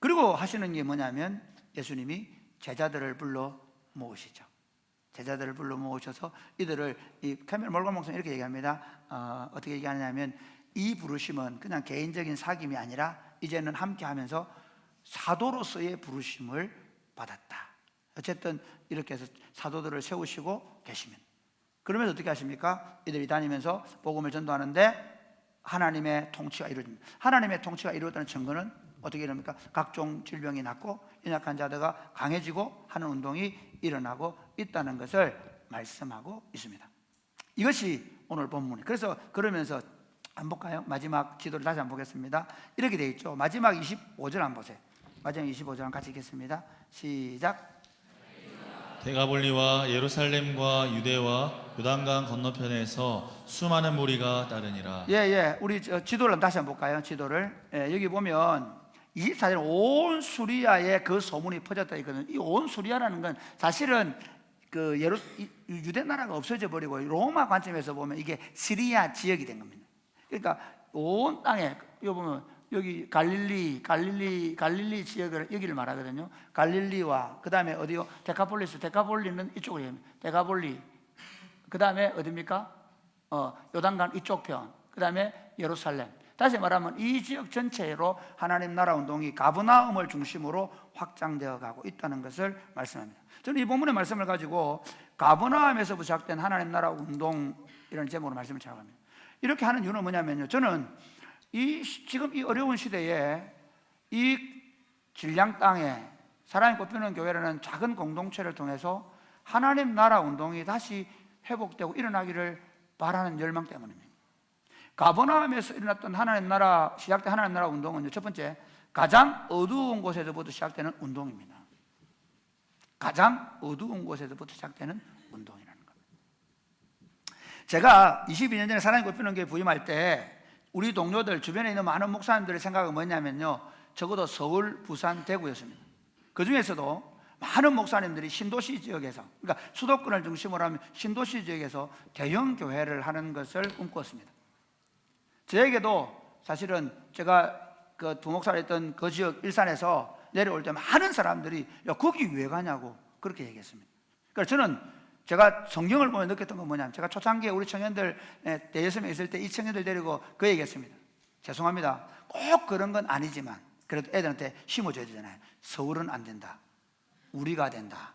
그리고 하시는 게 뭐냐면 예수님이 제자들을 불러 모으시죠. 제자들을 불러 모으셔서 이들을, 이 캐멜 몰건 목사님 이렇게 얘기합니다. 어떻게 얘기하냐면 이 부르심은 그냥 개인적인 사귐이 아니라 이제는 함께 하면서 사도로서의 부르심을 받았다. 어쨌든 이렇게 해서 사도들을 세우시고 계십니다. 그러면서 어떻게 하십니까? 이들이 다니면서 복음을 전도하는데 하나님의 통치가 이루어집니다. 하나님의 통치가 이루어졌다는 증거는 어떻게 이릅니까? 각종 질병이 낫고 연약한 자들과 강해지고 하는 운동이 일어나고 있다는 것을 말씀하고 있습니다. 이것이 오늘 본문이에요. 그래서 그러면서 한번 볼까요? 마지막 지도를 다시 한번 보겠습니다. 이렇게 되어 있죠. 마지막 25절 한번 보세요. 마지막 25절 같이 읽겠습니다. 시작. 데가볼리와 예루살렘과 유대와 요단강 건너편에서 수많은 무리가 따르니라. 우리 지도를 다시 한번 볼까요? 지도를. 여기 보면 24절 온 수리아에 그 소문이 퍼졌다 있거든요. 이 온 수리아라는 건 사실은 그 유대 나라가 없어져 버리고 로마 관점에서 보면 이게 시리아 지역이 된 겁니다. 그러니까 온 땅에 여기 보면 여기 갈릴리 지역을 여기를 말하거든요. 갈릴리와 그 다음에 어디요? 데카폴리는 이쪽을 얘기합니다. 데카폴리. 그 다음에 어디입니까? 요단강 이쪽 편. 그 다음에 예루살렘. 다시 말하면 이 지역 전체로 하나님 나라 운동이 가브나움을 중심으로 확장되어 가고 있다는 것을 말씀합니다. 저는 이 본문의 말씀을 가지고 가브나움에서부터 시작된 하나님 나라 운동이라는 제목으로 말씀을 찾아갑니다. 이렇게 하는 이유는 뭐냐면요, 저는 지금 이 어려운 시대에 이 질량 땅에 사랑이 꽃피우는 교회라는 작은 공동체를 통해서 하나님 나라 운동이 다시 회복되고 일어나기를 바라는 열망 때문입니다. 가버나움에서 일어났던 시작된 하나님 나라 운동은 첫 번째, 가장 어두운 곳에서부터 시작되는 운동입니다. 가장 어두운 곳에서부터 시작되는 운동이라는 겁니다. 제가 22년 전에 사랑이 꽃피우는 교회 부임할 때 우리 동료들 주변에 있는 많은 목사님들의 생각은 뭐냐면요, 적어도 서울, 부산, 대구였습니다. 그 중에서도 많은 목사님들이 신도시 지역에서, 그러니까 수도권을 중심으로 하면 신도시 지역에서 대형 교회를 하는 것을 꿈꿨습니다. 저에게도 사실은 제가 그 부목사를 했던 그 지역 일산에서 내려올 때 많은 사람들이 야, 거기 왜 가냐고 그렇게 얘기했습니다. 그래서 저는 제가 성경을 보면 느꼈던 건 뭐냐면, 제가 초창기에 우리 청년들 대여섯명 있을 때 이 청년들 데리고 그 얘기했습니다. 죄송합니다, 꼭 그런 건 아니지만 그래도 애들한테 심어줘야 되잖아요. 서울은 안 된다, 우리가 된다.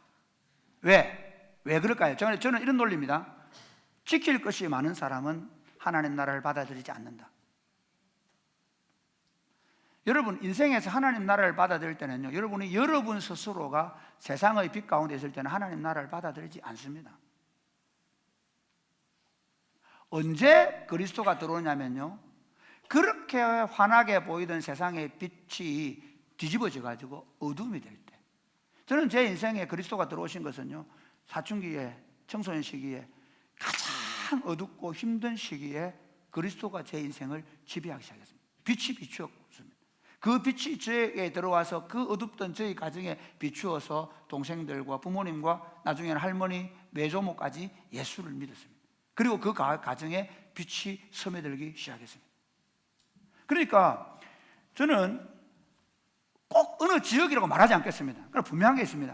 왜 그럴까요? 저는 이런 논리입니다. 지킬 것이 많은 사람은 하나님 나라를 받아들이지 않는다. 여러분 인생에서 하나님 나라를 받아들일 때는요, 여러분이 여러분 스스로가 세상의 빛 가운데 있을 때는 하나님 나라를 받아들이지 않습니다. 언제 그리스도가 들어오냐면요, 그렇게 환하게 보이던 세상의 빛이 뒤집어져 가지고 어둠이 될 때. 저는 제 인생에 그리스도가 들어오신 것은요, 사춘기에, 청소년 시기에 가장 어둡고 힘든 시기에 그리스도가 제 인생을 지배하기 시작했습니다. 빛이 비추었습니다. 그 빛이 저에게 들어와서 그 어둡던 저희 가정에 비추어서 동생들과 부모님과 나중에는 할머니, 외조모까지 예수를 믿었습니다. 그리고 그 가정에 빛이 스며들기 시작했습니다. 그러니까 저는 꼭 어느 지역이라고 말하지 않겠습니다. 그러나 분명한 게 있습니다.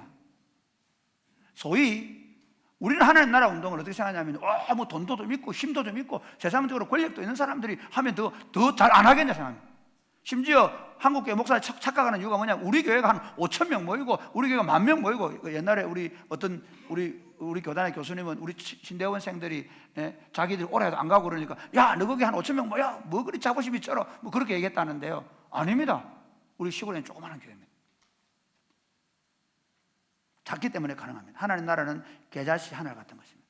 소위 우리는 하나님 나라 운동을 어떻게 생각하냐면, 뭐 돈도 좀 있고 힘도 좀 있고 세상적으로 권력도 있는 사람들이 하면 더 잘 안 하겠냐 생각합니다. 심지어 한국교회 목사를 착각하는 이유가 뭐냐면, 우리 교회가 한 5,000명 모이고 우리 교회가 10,000명 모이고, 옛날에 우리 교단의 교수님은 우리 신대원생들이 자기들이 올해도 안 가고 그러니까, 야 너 거기 한 5,000명 모여, 뭐 그리 자부심이 쩔어, 뭐 그렇게 얘기했다는데요. 아닙니다. 우리 시골에는 조그마한 교회입니다. 작기 때문에 가능합니다. 하나님 나라는 계좌시 하늘 같은 것입니다.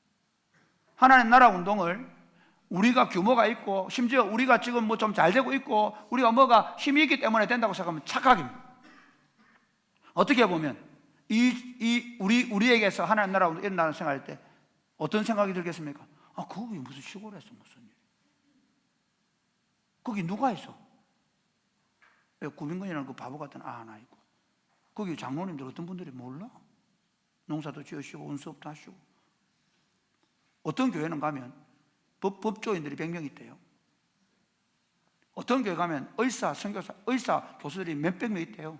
하나님 나라 운동을 우리가 규모가 있고 심지어 우리가 지금 뭐 좀 잘 되고 있고 우리가 뭐가 힘이 있기 때문에 된다고 생각하면 착각입니다. 어떻게 보면 우리에게서 하나님 나라 운동이 일어나는 생각할 때 어떤 생각이 들겠습니까? 거기 무슨 시골에서 무슨 일, 거기 누가 있어? 구민근이라는 그 바보 같은 하나 있고, 거기 장로님들 어떤 분들이 몰라? 농사도 지으시고 운수업도 하시고. 어떤 교회는 가면 법조인들이 100명 있대요. 어떤 교회 가면 의사, 선교사, 의사, 교수들이 몇백 명 있대요.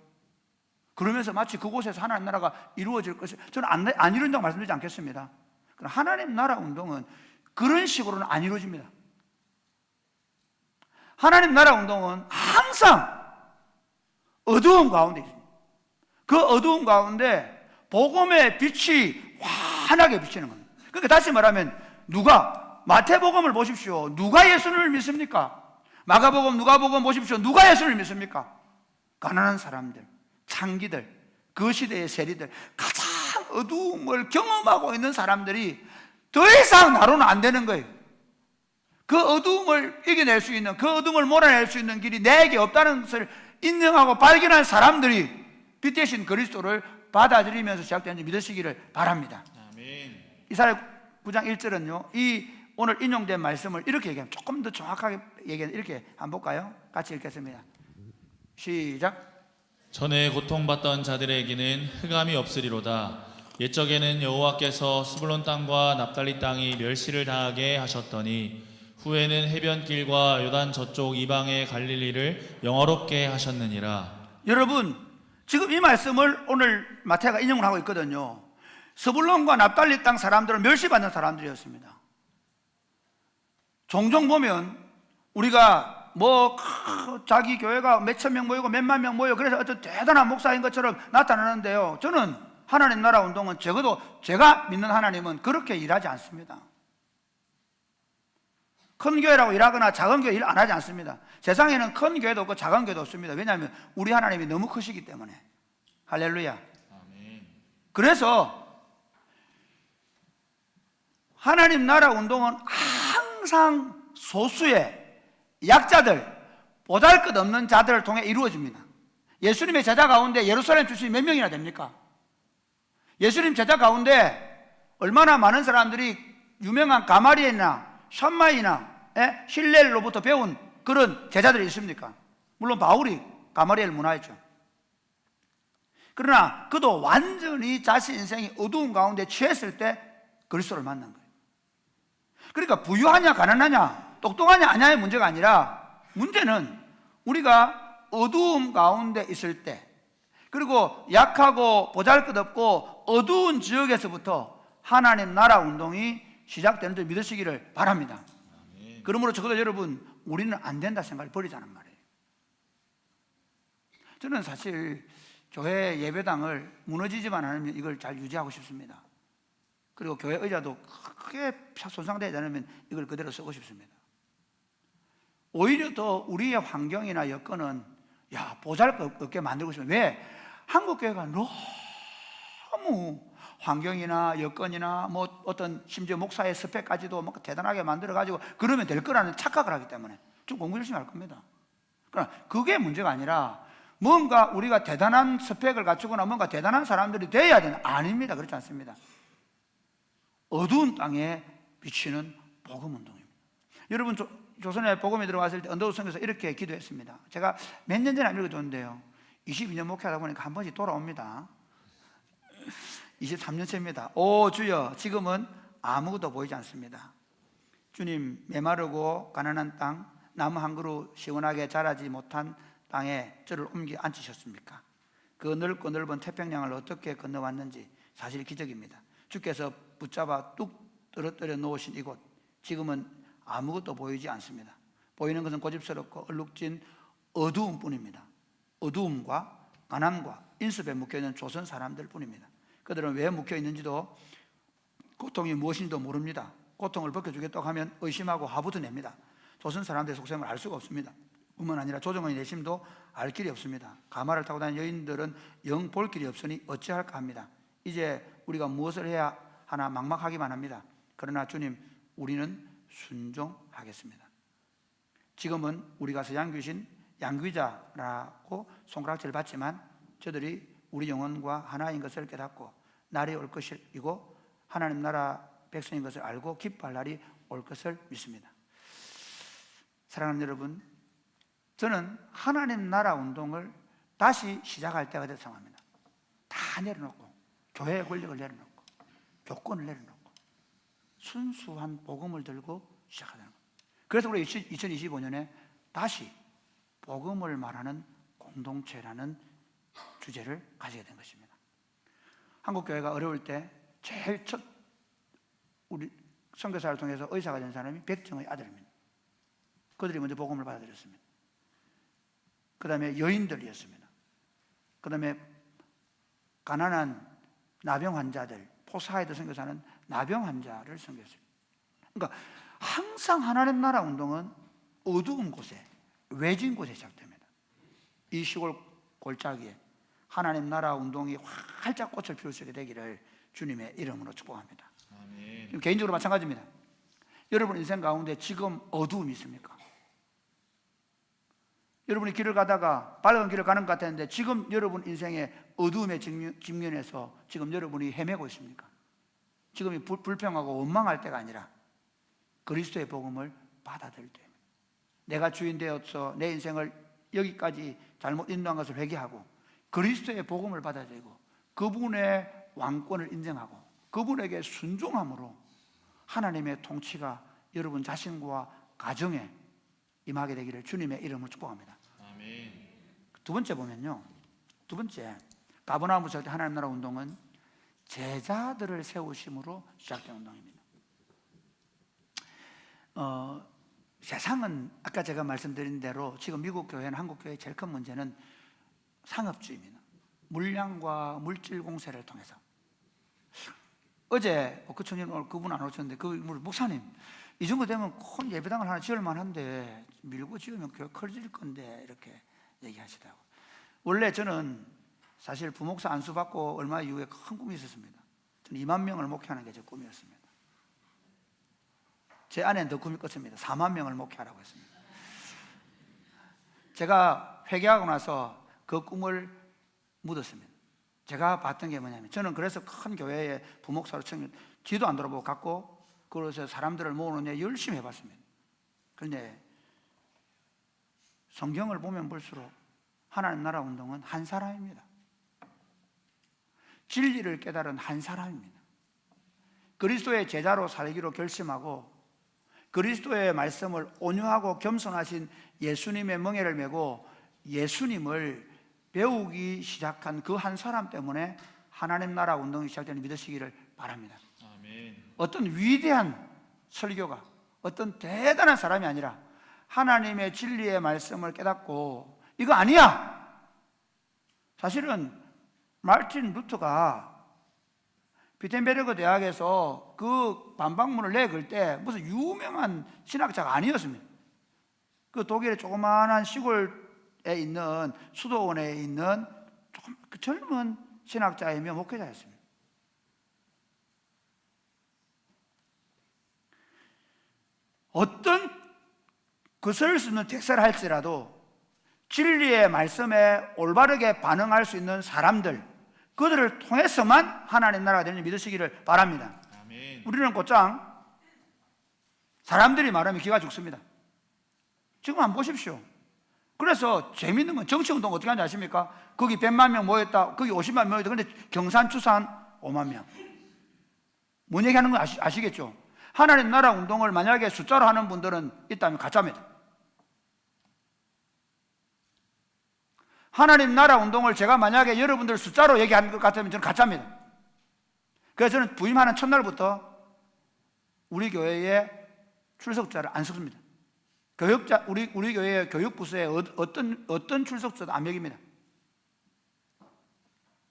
그러면서 마치 그곳에서 하나님 나라가 이루어질 것이, 저는 안 이룬다고 말씀드리지 않겠습니다. 그러나 하나님 나라 운동은 그런 식으로는 안 이루어집니다. 하나님 나라 운동은 항상 어두운 가운데 있습니다. 그 어두운 가운데 복음의 빛이 환하게 비치는 겁니다. 그러니까 다시 말하면 누가 마태복음을 보십시오. 누가 예수님을 믿습니까? 마가복음, 누가복음 보십시오. 누가 예수님을 믿습니까? 가난한 사람들, 창기들, 그 시대의 세리들, 가장 어두움을 경험하고 있는 사람들이 더 이상 나로는 안 되는 거예요. 그 어두움을 이겨낼 수 있는, 그 어두움을 몰아낼 수 있는 길이 내게 없다는 것을 인정하고 발견한 사람들이 빛 대신 그리스도를 받아들이면서 시작되는지 믿으시기를 바랍니다. 아멘. 이사야 9장 1절은요, 이 오늘 인용된 말씀을 이렇게 얘기하면 조금 더 정확하게 얘기하면 이렇게 한번 볼까요? 같이 읽겠습니다. 시작. 전에 고통받던 자들에게는 흑암이 없으리로다. 옛적에는 여호와께서 스불론 땅과 납달리 땅이 멸시를 당하게 하셨더니 후에는 해변길과 요단 저쪽 이방의 갈릴리를 영화롭게 하셨느니라. 여러분, 지금 이 말씀을 오늘 마태가 인용을 하고 있거든요. 스불론과 납달리 땅 사람들은 멸시받는 사람들이었습니다. 종종 보면 우리가 자기 교회가 몇천 명 모이고 몇만 명 모이고 그래서 어떤 대단한 목사인 것처럼 나타나는데요, 저는 하나님 나라 운동은 적어도 제가 믿는 하나님은 그렇게 일하지 않습니다. 큰 교회라고 일하거나 작은 교회 일 안 하지 않습니다. 세상에는 큰 교회도 없고 작은 교회도 없습니다. 왜냐하면 우리 하나님이 너무 크시기 때문에. 할렐루야. 아멘. 그래서 하나님 나라 운동은 항상 소수의 약자들, 보잘것없는 자들을 통해 이루어집니다. 예수님의 제자 가운데 예루살렘 출신이 몇 명이나 됩니까? 예수님 제자 가운데 얼마나 많은 사람들이 유명한 가마리엘이나 샴마이나 힐렐로부터 배운 그런 제자들이 있습니까? 물론 바울이 가마리엘 문화였죠. 그러나 그도 완전히 자신 인생이 어두운 가운데 취했을 때 그리스도를 만난 거예요. 그러니까 부유하냐 가난하냐 똑똑하냐 아냐의 문제가 아니라, 문제는 우리가 어두움 가운데 있을 때, 그리고 약하고 보잘것없고 어두운 지역에서부터 하나님 나라 운동이 시작되는 줄 믿으시기를 바랍니다. 그러므로 적어도 여러분, 우리는 안 된다 생각을 버리자는 말이에요. 저는 사실 교회 예배당을 무너지지만 않으면 이걸 잘 유지하고 싶습니다. 그리고 교회 의자도 크게 손상되지 않으면 이걸 그대로 쓰고 싶습니다. 오히려 더 우리의 환경이나 여건은 보잘것없게 만들고 싶어요. 왜? 한국교회가 너무 환경이나 여건이나 어떤 심지어 목사의 스펙까지도 대단하게 만들어가지고 그러면 될 거라는 착각을 하기 때문에 좀 공부 열심히 할 겁니다. 그러나 그게 문제가 아니라 뭔가 우리가 대단한 스펙을 갖추거나 뭔가 대단한 사람들이 되어야 되는, 아닙니다. 그렇지 않습니다. 어두운 땅에 비치는 복음 운동입니다. 여러분, 조선에 복음이 들어왔을 때 언더우드 성교에서 이렇게 기도했습니다. 제가 몇 년 전에 읽어줬는데요, 22년 목회하다 보니까 한 번씩 돌아옵니다. 23년째입니다. 오 주여, 지금은 아무것도 보이지 않습니다. 주님, 메마르고 가난한 땅, 나무 한 그루 시원하게 자라지 못한 땅에 저를 옮겨 앉히셨습니까? 그 넓고 넓은 태평양을 어떻게 건너왔는지 사실 기적입니다. 주께서 붙잡아 뚝 떨어뜨려 놓으신 이곳, 지금은 아무것도 보이지 않습니다. 보이는 것은 고집스럽고 얼룩진 어두움뿐입니다. 어두움과 가난과 인습에 묶여있는 조선 사람들 뿐입니다. 그들은 왜 묶여있는지도 고통이 무엇인지도 모릅니다. 고통을 벗겨주겠다고 하면 의심하고 화부터 냅니다. 조선 사람들의 속셈을 알 수가 없습니다. 뿐만 아니라 조정원의 내심도 알 길이 없습니다. 가마를 타고 다니는 여인들은 영 볼 길이 없으니 어찌할까 합니다. 이제 우리가 무엇을 해야 하나 막막하기만 합니다. 그러나 주님, 우리는 순종하겠습니다. 지금은 우리가 서양 귀신 양귀자라고 손가락질을 받지만 저들이 우리 영혼과 하나인 것을 깨닫고 날이 올 것이고 하나님 나라 백성인 것을 알고 기뻐할 날이 올 것을 믿습니다. 사랑하는 여러분, 저는 하나님 나라 운동을 다시 시작할 때가 됐다고 생각합니다. 다 내려놓고, 교회의 권력을 내려놓고, 교권을 내려놓고 순수한 복음을 들고 시작하는 겁니다. 그래서 우리 2025년에 다시 복음을 말하는 공동체라는 주제를 가지게 된 것입니다. 한국교회가 어려울 때 제일 첫 우리 선교사를 통해서 의사가 된 사람이 백정의 아들입니다. 그들이 먼저 복음을 받아들였습니다. 그 다음에 여인들이었습니다. 그 다음에 가난한 나병 환자들, 포사이드 선교사는 나병 환자를 선교했어요. 그러니까 항상 하나님 나라 운동은 어두운 곳에, 외진 곳에 시작됩니다. 이 시골 골짜기에 하나님 나라 운동이 활짝 꽃을 피울 수 있게 되기를 주님의 이름으로 축복합니다. 아멘. 개인적으로 마찬가지입니다. 여러분 인생 가운데 지금 어두움이 있습니까? 여러분이 길을 가다가 밝은 길을 가는 것 같았는데 지금 여러분 인생의 어두움의 직면에서 지금 여러분이 헤매고 있습니까? 지금이 불평하고 원망할 때가 아니라 그리스도의 복음을 받아들일 때입니다. 내가 주인 되어서 내 인생을 여기까지 잘못 인도한 것을 회개하고 그리스도의 복음을 받아들이고 그분의 왕권을 인정하고 그분에게 순종함으로 하나님의 통치가 여러분 자신과 가정에 임하게 되기를 주님의 이름으로 축복합니다. 아멘. 두 번째 보면요, 두 번째 가버나움 부설 때 하나님 나라 운동은 제자들을 세우심으로 시작된 운동입니다. 세상은 아까 제가 말씀드린 대로 지금 미국 교회는 한국 교회의 제일 큰 문제는 상업주의입니다. 물량과 물질 공세를 통해서. 어제 그 청년 오늘 그분 안 오셨는데 그 목사님 이 정도 되면 큰 예배당을 하나 지을 만한데 밀고 지으면 교회 커질 건데 이렇게 얘기하시더라고. 원래 저는 사실 부목사 안수 받고 얼마 이후에 큰 꿈이 있었습니다. 저는 2만 명을 목회하는 게 제 꿈이었습니다. 제 아내는 더 꿈이 컸습니다. 4만 명을 목회하라고 했습니다. 제가 회개하고 나서 그 꿈을 묻었습니다. 제가 봤던 게 뭐냐면 저는 그래서 큰 교회에 부목사로 청년 뒤도 안 돌아보고 갔고 그래서 사람들을 모으는 데 열심히 해봤습니다. 그런데 성경을 보면 볼수록 하나님 나라 운동은 한 사람입니다. 진리를 깨달은 한 사람입니다. 그리스도의 제자로 살기로 결심하고 그리스도의 말씀을 온유하고 겸손하신 예수님의 멍에를 메고 예수님을 배우기 시작한 그 한 사람 때문에 하나님 나라 운동이 시작되는 믿으시기를 바랍니다. 아멘. 어떤 위대한 설교가 어떤 대단한 사람이 아니라 하나님의 진리의 말씀을 깨닫고 이거 아니야. 사실은 마르틴 루터가 비텐베르그 대학에서 그 반박문을 내걸 때 무슨 유명한 신학자가 아니었습니다. 그 독일의 조그마한 시골에 있는 수도원에 있는 조금 젊은 신학자이며 목회자였습니다. 어떤 거스를 수 있는 대사를 할지라도 진리의 말씀에 올바르게 반응할 수 있는 사람들, 그들을 통해서만 하나님 나라가 되는지 믿으시기를 바랍니다. 아멘. 우리는 곧장 사람들이 말하면 기가 죽습니다. 지금 한번 보십시오. 그래서 재밌는 건 정치운동 어떻게 하는지 아십니까? 거기 100만 명 모였다, 거기 50만 명 모였다. 그런데 경산, 추산 5만 명. 뭔 얘기하는 거 아시겠죠? 하나님 나라 운동을 만약에 숫자로 하는 분들은 있다면 가짜입니다. 하나님 나라 운동을 제가 만약에 여러분들 숫자로 얘기하는 것 같으면 저는 가짜입니다. 그래서 저는 부임하는 첫날부터 우리 교회에 출석자를 안 섞습니다. 교육자, 우리 교회의 교육부서에 어떤 출석자도 안 매깁니다.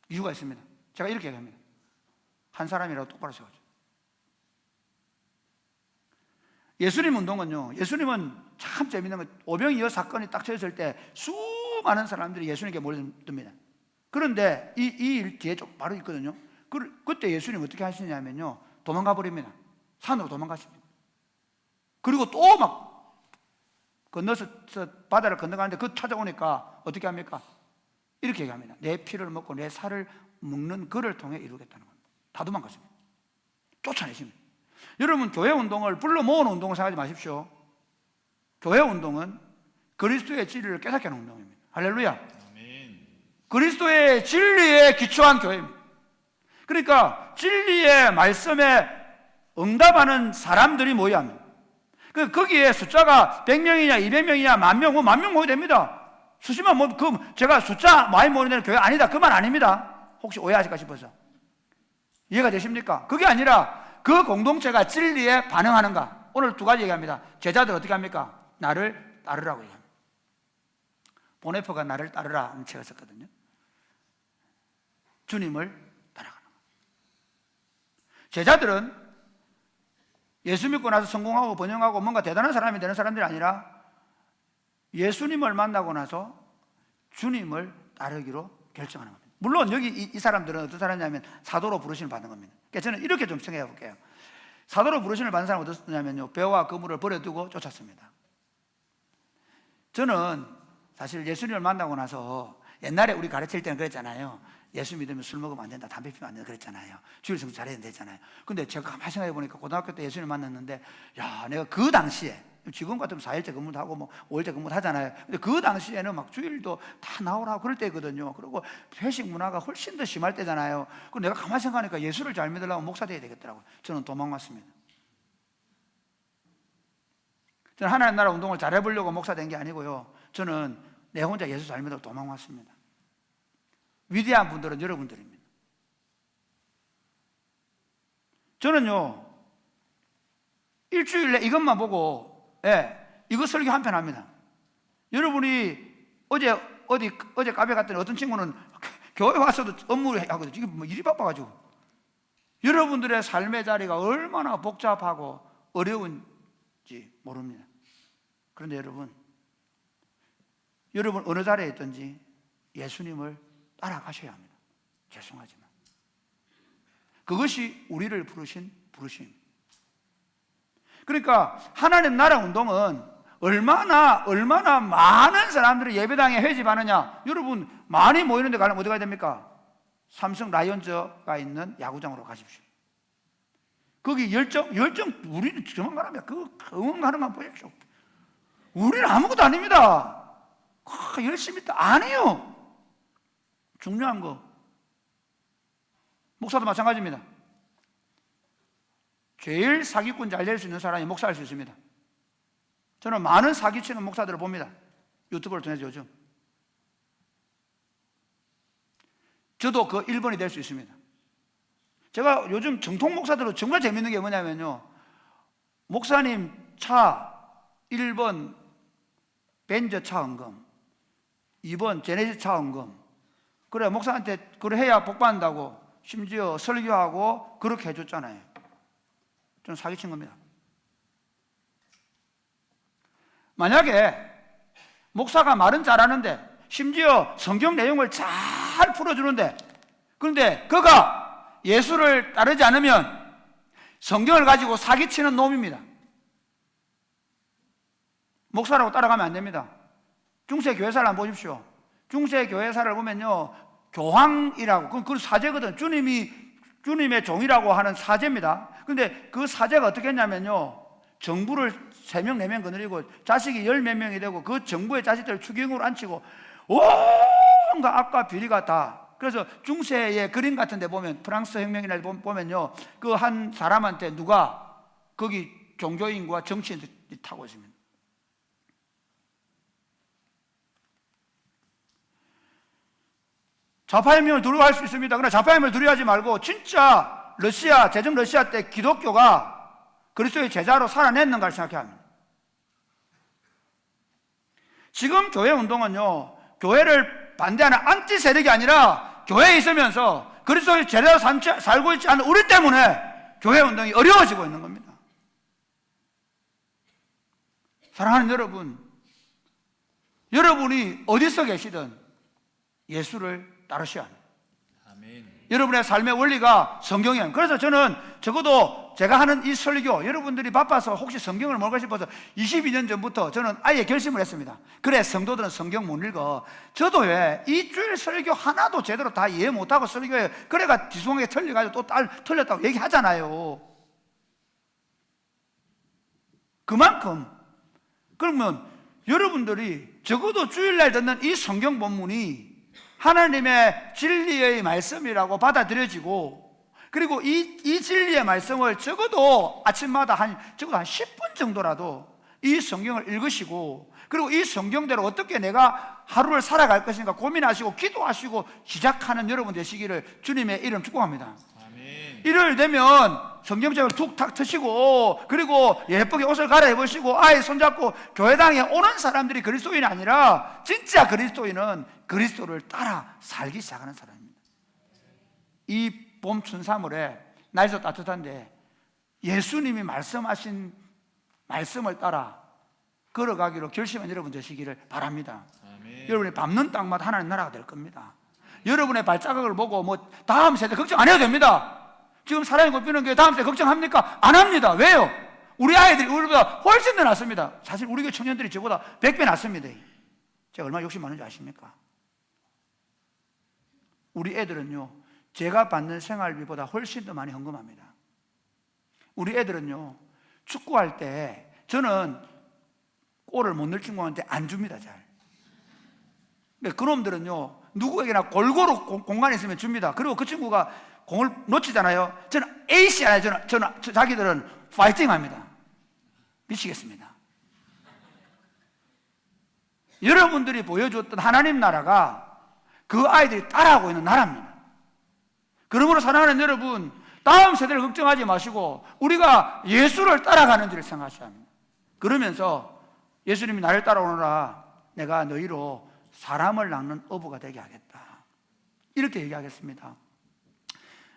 이유가 있습니다. 제가 이렇게 얘기합니다. 한 사람이라도 똑바로 세워줘. 예수님 운동은요, 예수님은 참 재밌는 거, 오병이어 사건이 딱 터졌을 때 수많은 사람들이 예수님께 몰려듭니다. 그런데 이 일 뒤에 좀 바로 있거든요. 그때 예수님 어떻게 하시냐면요, 도망가 버립니다. 산으로 도망가십니다. 그리고 또 막 건너서 바다를 건너가는데 그 찾아오니까 어떻게 합니까? 이렇게 얘기합니다. 내 피를 먹고 내 살을 먹는 그를 통해 이루겠다는 겁니다. 다 도망갔습니다. 쫓아내십니다. 여러분, 교회 운동을 불러 모으는 운동을 생각하지 마십시오. 교회 운동은 그리스도의 진리를 깨닫게 하는 운동입니다. 할렐루야. 아멘. 그리스도의 진리에 기초한 교회입니다. 그러니까 진리의 말씀에 응답하는 사람들이 모여야 합니다. 거기에 숫자가 100명이냐 200명이냐 만명 모여야 됩니다. 수십만 제가 숫자 많이 모이는 데는 교회 아니다, 그 말 아닙니다. 혹시 오해하실까 싶어서. 이해가 되십니까? 그게 아니라 그 공동체가 진리에 반응하는가. 오늘 두 가지 얘기합니다. 제자들 어떻게 합니까? 나를 따르라고 얘기합니다. 보네퍼가 나를 따르라 하는 책을 썼거든요. 주님을 따라가는 거. 제자들은 예수 믿고 나서 성공하고 번영하고 뭔가 대단한 사람이 되는 사람들이 아니라 예수님을 만나고 나서 주님을 따르기로 결정하는 겁니다. 물론 여기 이 사람들은 어떤 사람이냐면 사도로 부르심을 받는 겁니다. 그러니까 저는 이렇게 좀 생각해 볼게요. 사도로 부르심을 받는 사람은 어떻냐면요, 배와 그물을 버려두고 쫓았습니다. 저는 사실 예수님을 만나고 나서 옛날에 우리 가르칠 때는 그랬잖아요. 예수 믿으면 술 먹으면 안 된다, 담배 피우면 안 된다 그랬잖아요. 주일 성수 잘해야 된다잖아요. 근데 제가 가만히 생각해 보니까 고등학교 때 예수님을 만났는데, 야, 내가 그 당시에, 지금 같으면 4일째 근무도 하고 뭐 5일째 근무도 하잖아요. 근데 그 당시에는 막 주일도 다 나오라고 그럴 때거든요. 그리고 회식 문화가 훨씬 더 심할 때잖아요. 그럼 내가 가만히 생각하니까 예수를 잘 믿으려면 목사 돼야 되겠더라고요. 저는 도망갔습니다. 저는 하나님 나라 운동을 잘해보려고 목사 된 게 아니고요, 저는 내 혼자 예수 잘 믿으려고 도망왔습니다. 위대한 분들은 여러분들입니다. 저는요, 일주일에 이것만 보고, 이거 설교 한 편 합니다. 여러분이 어제 카페 갔더니 어떤 친구는 교회 와서도 업무를 하거든요. 지금 뭐 일이 바빠가지고. 여러분들의 삶의 자리가 얼마나 복잡하고 어려운지 모릅니다. 그런데 여러분 어느 자리에 있든지 예수님을 따라가셔야 합니다. 죄송하지만 그것이 우리를 부르신 부르심. 그러니까 하나님 나라 운동은 얼마나 많은 사람들이 예배당에 회집하느냐. 여러분 많이 모이는 데 가려면 어디 가야 됩니까? 삼성 라이온즈가 있는 야구장으로 가십시오. 거기 열정 우리는 저만 가라면 그 응원하는 건 보십시오. 우리는 아무것도 아닙니다. 열심히 안 해요. 중요한 거, 목사도 마찬가지입니다. 제일 사기꾼 잘 될 수 있는 사람이 목사일 수 있습니다. 저는 많은 사기치는 목사들을 봅니다. 유튜브를 통해서 요즘. 저도 그 1번이 될 수 있습니다. 제가 요즘 정통 목사들은 정말 재밌는 게 뭐냐면요, 목사님 차 1번 벤저 차 헌금, 2번 제네시스 차 헌금, 그래 목사한테 그래 해야 복 받는다고 심지어 설교하고 그렇게 해줬잖아요. 저는 사기친 겁니다. 만약에 목사가 말은 잘하는데 심지어 성경 내용을 잘 풀어주는데, 그런데 그가 예수를 따르지 않으면 성경을 가지고 사기치는 놈입니다. 목사라고 따라가면 안 됩니다. 중세 교회사를 한번 보십시오. 중세 교회사를 보면요, 교황이라고, 그 사제거든. 주님의 종이라고 하는 사제입니다. 근데 그 사제가 어떻게 했냐면요, 정부를 3명, 4명 거느리고 자식이 10몇 명이 되고 그 정부의 자식들을 추경으로 앉히고 온갖 악과 비리가 다. 그래서 중세의 그림 같은 데 보면, 프랑스 혁명이나 보면요, 그 한 사람한테 누가 거기 종교인과 정치인들이 타고 있습니다. 좌파혁명을 두려워할 수 있습니다. 그러나 좌파혁명을 두려워하지 말고 진짜 제정 러시아 때 기독교가 그리스도의 제자로 살아냈는가를 생각해야 합니다. 지금 교회 운동은요, 교회를 반대하는 안티 세력이 아니라 교회에 있으면서 그리스도의 제자로 살고 있지 않은 우리 때문에 교회 운동이 어려워지고 있는 겁니다. 사랑하는 여러분, 여러분이 어디서 계시든 예수를 따르셔야 합니다. 아멘. 여러분의 삶의 원리가 성경이에요. 그래서 저는 적어도 제가 하는 이 설교, 여러분들이 바빠서 혹시 성경을 모르고 싶어서 22년 전부터 저는 아예 결심을 했습니다. 그래, 성도들은 성경 못 읽어. 저도 왜 일주일 설교 하나도 제대로 다 이해 못하고 설교해요. 그래가 뒤숭하게 틀려가지고 또 틀렸다고 얘기하잖아요. 그만큼, 그러면 여러분들이 적어도 주일날 듣는 이 성경 본문이 하나님의 진리의 말씀이라고 받아들여지고, 그리고 이 진리의 말씀을 적어도 아침마다 적어도 한 10분 정도라도 이 성경을 읽으시고, 그리고 이 성경대로 어떻게 내가 하루를 살아갈 것인가 고민하시고 기도하시고 시작하는 여러분 되시기를 주님의 이름 축복합니다. 아멘. 일요일 되면 성경책을 툭탁 트시고, 그리고 예쁘게 옷을 갈아입으시고 아이 손잡고 교회당에 오는 사람들이 그리스도인이 아니라 진짜 그리스도인은 그리스도를 따라 살기 시작하는 사람입니다. 이 봄 춘삼월에 날도 따뜻한데 예수님이 말씀하신 말씀을 따라 걸어가기로 결심한 여러분 되시기를 바랍니다. 아멘. 여러분이 밟는 땅마다 하나님 나라가 될 겁니다. 여러분의 발자국을 보고 뭐 다음 세대 걱정 안 해도 됩니다. 지금 사랑이 꼽히는 교회 다음 세대 걱정합니까? 안 합니다. 왜요? 우리 아이들이 우리보다 훨씬 더 낫습니다. 사실 우리 교회 청년들이 저보다 100배 낫습니다. 제가 얼마나 욕심 많은지 아십니까? 우리 애들은요, 제가 받는 생활비보다 훨씬 더 많이 헌금합니다. 우리 애들은요, 축구할 때 저는 골을 못 넣을 친구한테 안 줍니다, 잘. 그놈들은요, 누구에게나 골고루 공간이 있으면 줍니다. 그리고 그 친구가 공을 놓치잖아요. 저는 에이스 아니에요. 저는 자기들은 파이팅 합니다. 미치겠습니다. 여러분들이 보여줬던 하나님 나라가 그 아이들이 따라하고 있는 나라입니다. 그러므로 사랑하는 여러분, 다음 세대를 걱정하지 마시고 우리가 예수를 따라가는 줄을 생각하셔야 합니다. 그러면서 예수님이 나를 따라오너라, 내가 너희로 사람을 낳는 어부가 되게 하겠다, 이렇게 얘기하겠습니다.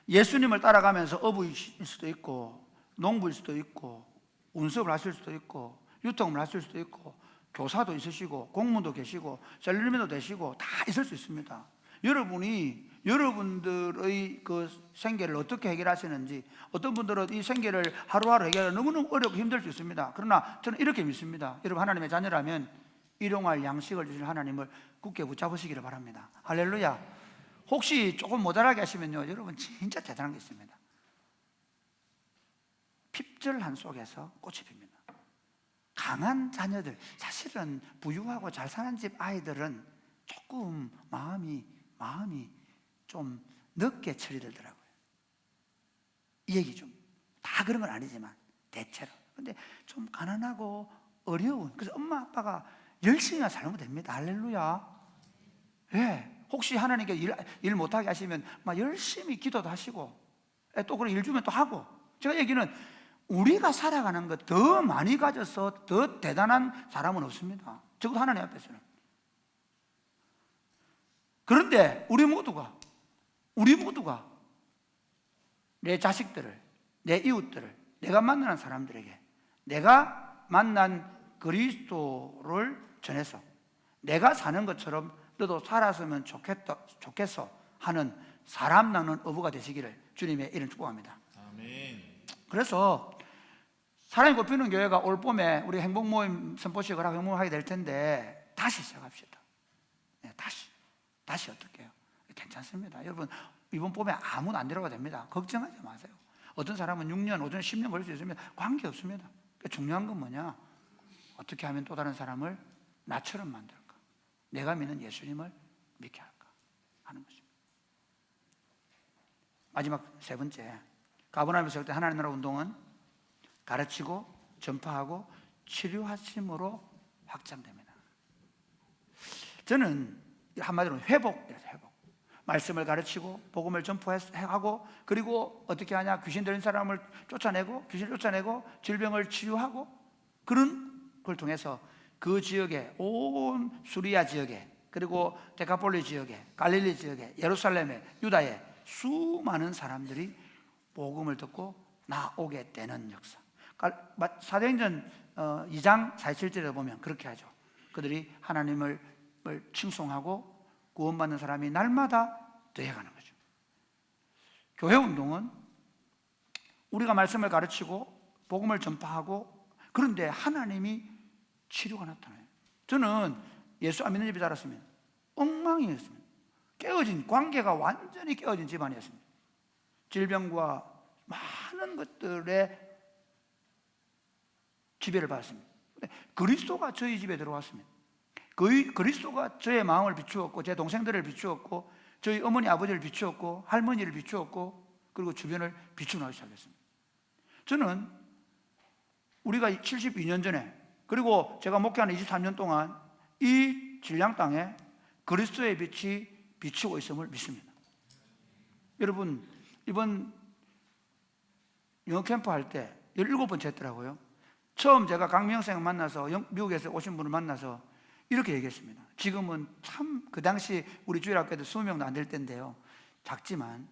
예수님을 따라가면서 어부일 수도 있고 농부일 수도 있고 운석을 하실 수도 있고 유통을 하실 수도 있고 교사도 있으시고 공무도 계시고 셀러리맨도 되시고 다 있을 수 있습니다. 여러분이 여러분들의 그 생계를 어떻게 해결하시는지, 어떤 분들은 이 생계를 하루하루 해결하기 너무너무 어렵고 힘들 수 있습니다. 그러나 저는 이렇게 믿습니다. 여러분 하나님의 자녀라면 일용할 양식을 주실 하나님을 굳게 붙잡으시기를 바랍니다. 할렐루야. 혹시 조금 모자라게 하시면요, 여러분 진짜 대단한 게 있습니다. 핍절한 속에서 꽃이 핍니다. 강한 자녀들, 사실은 부유하고 잘 사는 집 아이들은 조금 마음이 좀 늦게 처리되더라고요. 이 얘기 좀 다 그런 건 아니지만 대체로. 근데 좀 가난하고 어려운, 그래서 엄마 아빠가 열심히 살면 됩니다. 할렐루야. 예. 혹시 하나님께 일 못하게 하시면 막 열심히 기도도 하시고, 또 그런 일 주면 또 하고. 제가 얘기는 우리가 살아가는 것 더 많이 가져서 더 대단한 사람은 없습니다. 적어도 하나님 앞에서는. 그런데 우리 모두가 내 자식들을, 내 이웃들을, 내가 만나는 사람들에게 내가 만난 그리스도를 전해서 내가 사는 것처럼 너도 살았으면 좋겠어 하는 사람 낳는 어부가 되시기를 주님의 이름 축복합니다. 아멘. 그래서 사랑이 꼽히는 교회가 올 봄에 우리 행복 모임 선포식을 하고 행복을 하게 될 텐데 다시 시작합시다. 네, 다시 어떻게 해요? 괜찮습니다. 여러분 이번 봄에 아무나 안 데려가도 됩니다. 걱정하지 마세요. 어떤 사람은 6년, 어떤 10년 걸릴 수 있습니다. 관계없습니다. 중요한 건 뭐냐? 어떻게 하면 또 다른 사람을 나처럼 만들까? 내가 믿는 예수님을 믿게 할까? 하는 것입니다. 마지막 세 번째, 가버나움에서 할 때 하나님 나라 운동은 가르치고 전파하고 치료하심으로 확장됩니다. 저는 한마디로 회복이라서 회복. 말씀을 가르치고 복음을 전파하고, 그리고 어떻게 하냐? 귀신 들린 사람을 쫓아내고, 귀신을 쫓아내고 질병을 치유하고, 그런 걸 통해서 그 지역에, 온 수리아 지역에, 그리고 데카폴리 지역에, 갈릴리 지역에, 예루살렘에, 유다에 수많은 사람들이 복음을 듣고 나오게 되는 역사. 사도행전 2장 47절에 보면 그렇게 하죠. 그들이 하나님을 칭송하고 구원받는 사람이 날마다 되어가는 거죠. 교회 운동은 우리가 말씀을 가르치고 복음을 전파하고, 그런데 하나님이 치료가 나타나요. 저는 예수 안 믿는 집에 자랐습니다. 엉망이었습니다. 깨어진, 관계가 완전히 깨어진 집안이었습니다. 질병과 많은 것들에 지배를 받았습니다. 그리스도가 저희 집에 들어왔습니다. 그리스도가 저의 마음을 비추었고, 제 동생들을 비추었고, 저희 어머니 아버지를 비추었고, 할머니를 비추었고, 그리고 주변을 비추나기 시작했습니다. 저는 우리가 72년 전에, 그리고 제가 목회하는 23년 동안 이 진량 땅에 그리스도의 빛이 비추고 있음을 믿습니다. 여러분 이번 영어 캠프 할 때 17번째 했더라고요. 처음 제가 강미영 만나서 미국에서 오신 분을 만나서 이렇게 얘기했습니다. 지금은 참 그 당시 우리 주일학교에도 20명도 안 될 때인데요, 작지만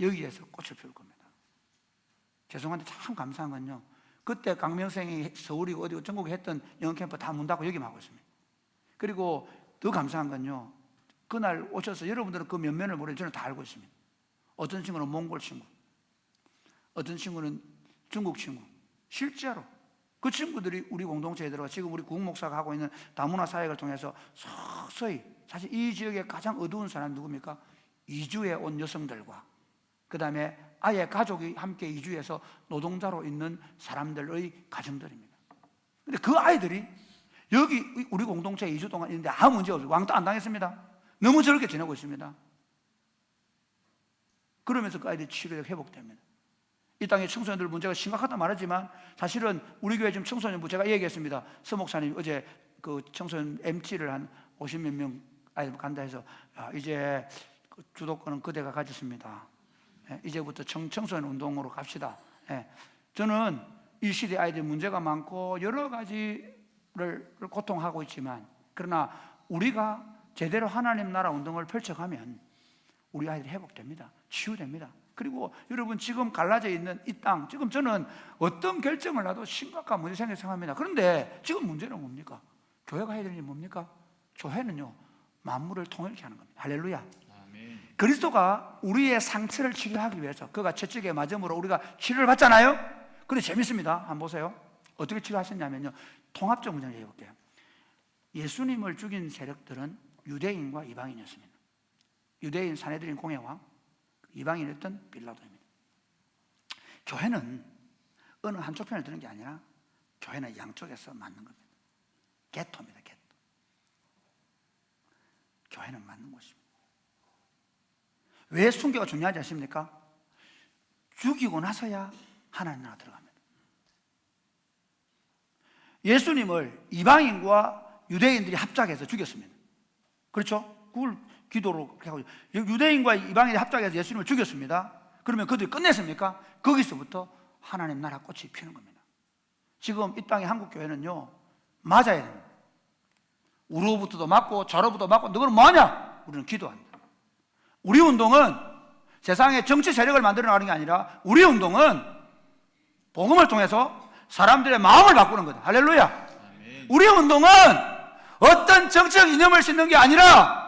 여기에서 꽃을 피울 겁니다. 죄송한데 참 감사한 건요, 그때 강명생이 서울이고 어디고 전국에 했던 영어캠프 다 문 닫고 여기만 하고 있습니다. 그리고 더 감사한 건요, 그날 오셔서 여러분들은 그 면면을 모르는데 저는 다 알고 있습니다. 어떤 친구는 몽골 친구, 어떤 친구는 중국 친구, 실제로 그 친구들이 우리 공동체에 들어가 지금 우리 구국 목사가 하고 있는 다문화 사역을 통해서 서서히, 사실 이 지역의 가장 어두운 사람이 누굽니까? 이주해 온 여성들과 그 다음에 아예 가족이 함께 이주해서 노동자로 있는 사람들의 가정들입니다. 근데 그 아이들이 여기 우리 공동체 2주 동안 있는데 아무 문제 없어요. 왕따 안 당했습니다. 너무 저렇게 지내고 있습니다. 그러면서 그 아이들이 치료력 회복됩니다. 이 땅의 청소년들 문제가 심각하다 말하지만 사실은 우리 교회 지금 청소년부, 제가 얘기했습니다. 서 목사님 어제 그 청소년 MT를 한 50몇 명 아이들 간다 해서, 이제 그 주도권은 그대가 가졌습니다. 이제부터 청소년 운동으로 갑시다. 저는 이 시대 아이들 문제가 많고 여러 가지를 고통하고 있지만, 그러나 우리가 제대로 하나님 나라 운동을 펼쳐가면 우리 아이들이 회복됩니다. 치유됩니다. 그리고 여러분 지금 갈라져 있는 이 땅, 지금 저는 어떤 결정을 나도 심각한 문제 생각합니다. 그런데 지금 문제는 뭡니까? 교회가 해야 될 일이 뭡니까? 교회는요, 만물을 통일케 하는 겁니다. 할렐루야. 아멘. 그리스도가 우리의 상처를 치료하기 위해서 그가 채찍에 맞음으로 우리가 치료를 받잖아요. 그런데 재밌습니다. 한번 보세요. 어떻게 치료하셨냐면요, 통합적 문제를 해볼게요. 예수님을 죽인 세력들은 유대인과 이방인이었습니다. 유대인 사내들인 공회왕, 이방인이었던 빌라도입니다. 교회는 어느 한쪽 편을 드는 게 아니라 교회는 양쪽에서 맞는 겁니다. 게토입니다. 게토. 교회는 맞는 곳입니다. 왜 순교가 중요하지 않습니까? 죽이고 나서야 하나님 나라 들어갑니다. 예수님을 이방인과 유대인들이 합작해서 죽였습니다. 그렇죠? 그걸 기도로 하고, 유대인과 이방인이 합작해서 예수님을 죽였습니다. 그러면 그들이 끝냈습니까? 거기서부터 하나님 나라 꽃이 피는 겁니다. 지금 이 땅의 한국교회는요, 맞아야 됩니다. 우로부터도 맞고 좌로부터 맞고, 너는 뭐하냐? 우리는 기도합니다. 우리 운동은 세상에 정치 세력을 만들어 나가는 게 아니라, 우리 운동은 복음을 통해서 사람들의 마음을 바꾸는 거다. 할렐루야. 아멘. 우리 운동은 어떤 정치적 이념을 싣는 게 아니라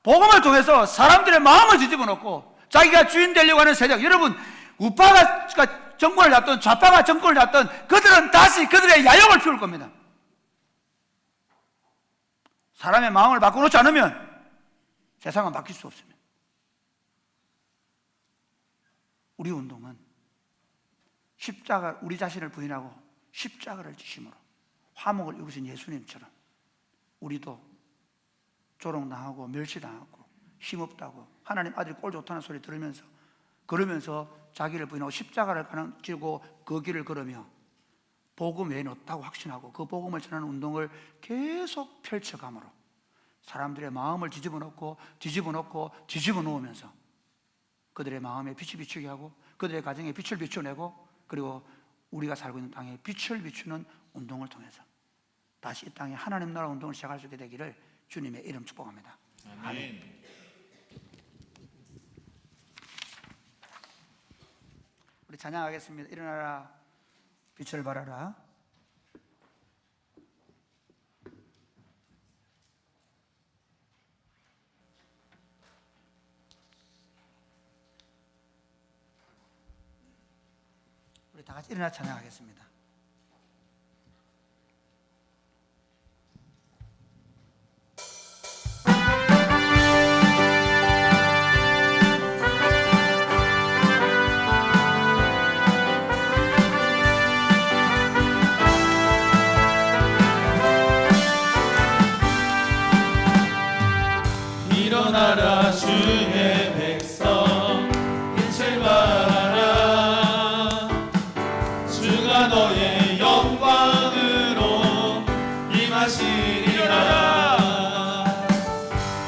복음을 통해서 사람들의 마음을 뒤집어 놓고 자기가 주인 되려고 하는 세력, 여러분 우파가 정권을 잡든 좌파가 정권을 잡든 그들은 다시 그들의 야욕을 피울 겁니다. 사람의 마음을 바꿔놓지 않으면 세상은 바뀔 수 없습니다. 우리 운동은 십자가, 우리 자신을 부인하고 십자가를 지심으로 화목을 이루신 예수님처럼 우리도 조롱당하고 멸시당하고 힘없다고 하나님 아들이 꼴 좋다는 소리 들으면서, 그러면서 자기를 부인하고 십자가를 지고 그 길을 걸으며 복음 외에는 없다고 확신하고 그 복음을 전하는 운동을 계속 펼쳐감으로 사람들의 마음을 뒤집어 놓으면서 그들의 마음에 빛이 비추게 하고 그들의 가정에 빛을 비춰내고, 그리고 우리가 살고 있는 땅에 빛을 비추는 운동을 통해서 다시 이 땅에 하나님 나라 운동을 시작할 수 있게 되기를 주님의 이름 축복합니다. 아멘. 우리 찬양하겠습니다. 일어나라 빛을 발하라. 우리 다 같이 일어나 찬양하겠습니다. 일어나라 주의 백성, 빛을 발하라. 주가 너의 영광으로 임하시리라.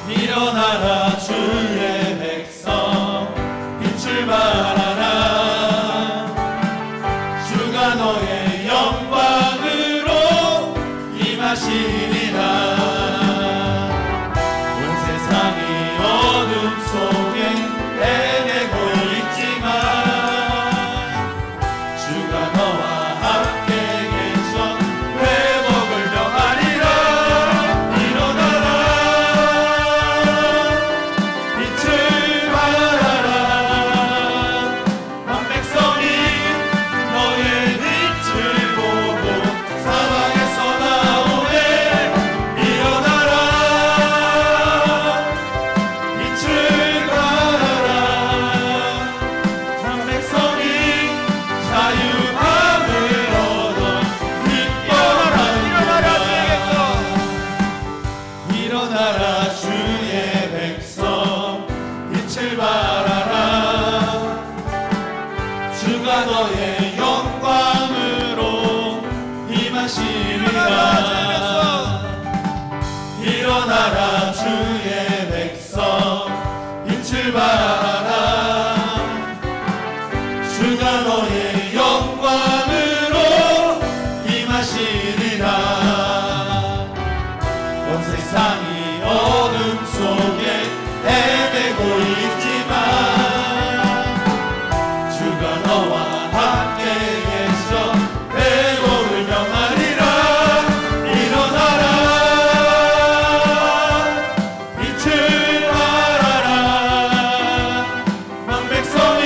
일어나라 주의 백성, 빛을 발하라. 주가 너의 영광으로 임하시리라. 어둠 속에 헤매고 있지 주가 너와 함께 계셔 회복을 명하리라. 일어나라 빛을 발하라. 온 백성이 너의 빛을 보고 사방에서 나오네. 일어나라 빛을 발하라. 온 백성이 자유함을 얻어 기뻐하는도다. 일어나라 주의 백성 빛을 발하라. 주가 너의 영광으로 임하시리라. 일어나라 주의 백성 빛을 발하라. 주가 너의 영광으로 임하시리라. 온 세상이 어둠 속에 헤매고 있지만 주가 너와 함께 계셔 회복을 명하리라. 일어나라 빛을 발하라. 온 백성이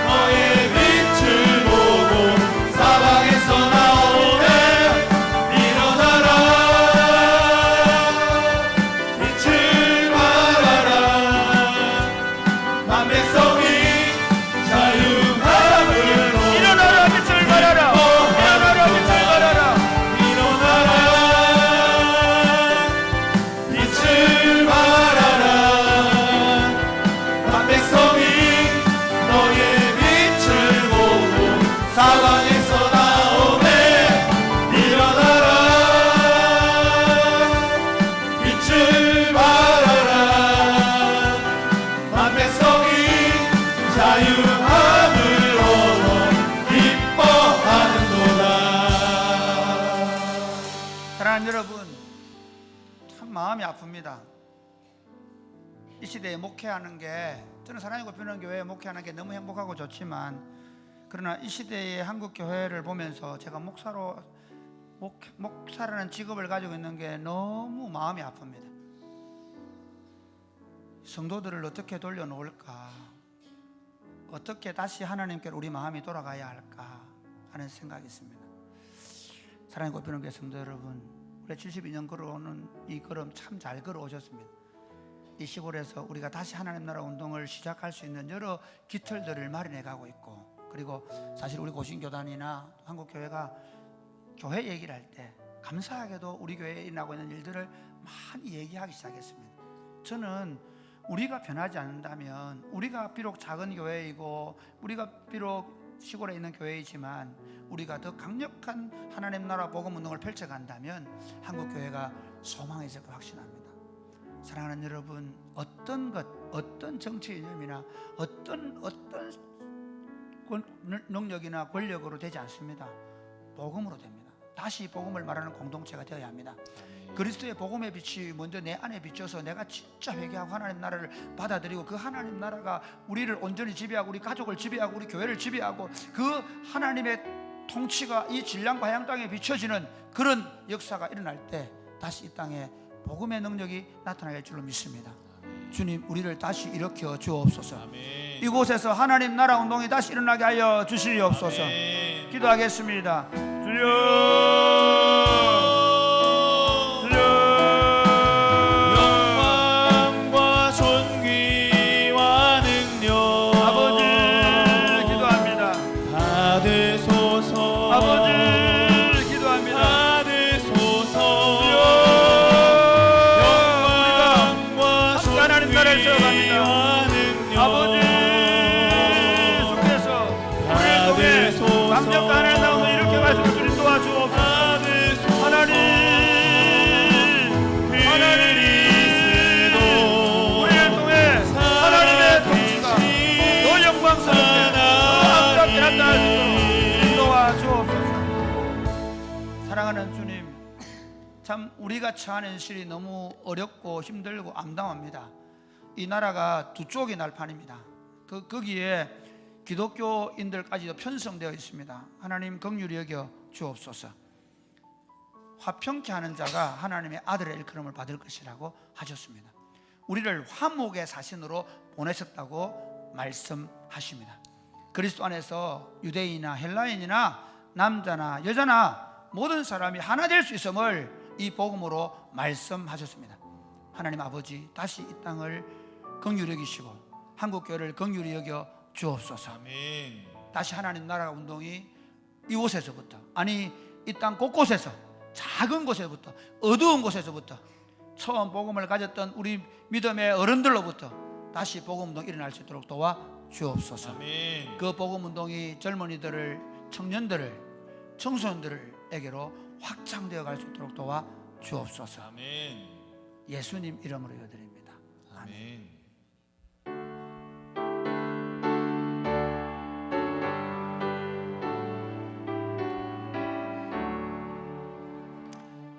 너의 빛을 보고 사방에서 나오네. 일어나라 빛을 발하라. 온 백성이 자유함을 얻어 일어나라 빛을 발하라. 일어나라 빛을 발하라. 일어나라 빛을 발하라. 온 백성이 너의 빛을 보고 사방에서 나오네. 일어나라 빛을 발하라. 온 백성이 자유함을 얻어 기뻐하는도다. 사랑하는 여러분, 참 마음이 아픕니다. 이 시대에 목회하는 게, 저는 사랑의 꽃피우는 교회에 목회하는 게 너무 행복하고 좋지만, 그러나 이 시대의 한국 교회를 보면서 제가 목사라는 직업을 가지고 있는 게 너무 마음이 아픕니다. 성도들을 어떻게 돌려놓을까, 어떻게 다시 하나님께로 우리 마음이 돌아가야 할까 하는 생각이 있습니다. 사랑의 꽃피우는 교회 성도 여러분, 우리 72년 걸어오는 이 걸음 참 잘 걸어오셨습니다. 이 시골에서 우리가 다시 하나님 나라 운동을 시작할 수 있는 여러 깃털들을 마련해 가고 있고, 그리고 사실 우리 고신교단이나 한국교회가 교회 얘기를 할 때 감사하게도 우리 교회에 일어나고 있는 일들을 많이 얘기하기 시작했습니다. 저는 우리가 변하지 않는다면, 우리가 비록 작은 교회이고 우리가 비록 시골에 있는 교회이지만 우리가 더 강력한 하나님 나라 복음 운동을 펼쳐간다면 한국교회가 소망이 될 거 확신합니다. 사랑하는 여러분, 어떤 것, 어떤 정치 이념이나 어떤 능력이나 권력으로 되지 않습니다. 복음으로 됩니다. 다시 복음을 말하는 공동체가 되어야 합니다. 그리스도의 복음의 빛이 먼저 내 안에 비춰서 내가 진짜 회개하고 하나님 나라를 받아들이고, 그 하나님 나라가 우리를 온전히 지배하고 우리 가족을 지배하고 우리 교회를 지배하고 그 하나님의 통치가 이 진량과 하양 땅에 비춰지는 그런 역사가 일어날 때 다시 이 땅에 복음의 능력이 나타날 줄로 믿습니다. 주님, 우리를 다시 일으켜 주옵소서. 아멘. 이곳에서 하나님 나라 운동이 다시 일어나게 하여 주시옵소서. 아멘. 기도하겠습니다. 영광과 존귀와 능력 아버지 기도합니다. 받으소서. 아버지 기도합니다. 받으소서. 우리가 하나님 나라를 세워갑니다. 아버지 주께서 우리를 통해 강력한 하나님 나라를 이렇게 말씀을 주님 도와주옵소서. 하나님 우리를 통해 하나님의 통치가 더 영광스럽게 더 아름답게 나타날 수 있도록 도와주옵소서. 사랑하는 주님, 참 우리가 처한 현실이 너무 어렵고 힘들고 암담합니다. 이 나라가 두 쪽이 날판입니다. 거기에 기독교인들까지도 편성되어 있습니다. 하나님 긍휼히 여겨 주옵소서. 화평케 하는 자가 하나님의 아들의 일컬음을 받을 것이라고 하셨습니다. 우리를 화목의 사신으로 보내셨다고 말씀하십니다. 그리스도 안에서 유대인이나 헬라인이나 남자나 여자나 모든 사람이 하나 될 수 있음을 이 복음으로 말씀하셨습니다. 하나님 아버지, 다시 이 땅을 긍휼히 여기시고 한국교회를 긍휼히 여겨 주옵소서. 아멘. 다시 하나님 나라 운동이 이곳에서부터, 아니 이 땅 곳곳에서, 작은 곳에서부터, 어두운 곳에서부터, 처음 복음을 가졌던 우리 믿음의 어른들로부터 다시 복음 운동이 일어날 수 있도록 도와 주옵소서. 아멘. 그 복음 운동이 젊은이들을, 청년들을, 청소년들에게로 확장되어 갈 수 있도록 도와 주옵소서. 아멘. 예수님 이름으로 여드립니다. 아멘. 아멘.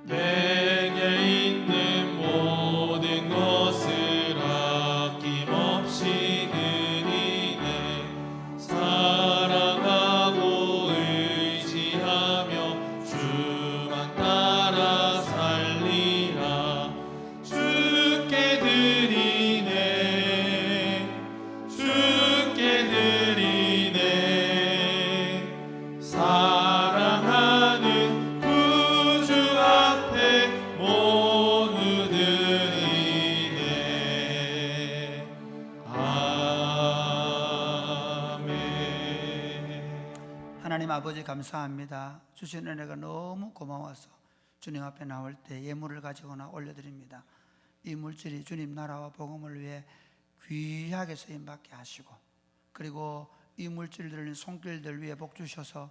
내게 있는 모든 것을 아낌없이 드리네. 사랑하고 의지하며 주만 따라 살리라. 주께 드리네. 주께 드리네. 사랑하는 구주 앞에 모두 드리네. 아멘. 하나님 아버지 감사합니다. 주신 은혜가 너무 고마워서 주님 앞에 나올 때 예물을 가지거나 올려드립니다. 이 물질이 주님 나라와 복음을 위해 귀하게 쓰임받게 하시고, 그리고 이 물질들을 손길들 위해 복 주셔서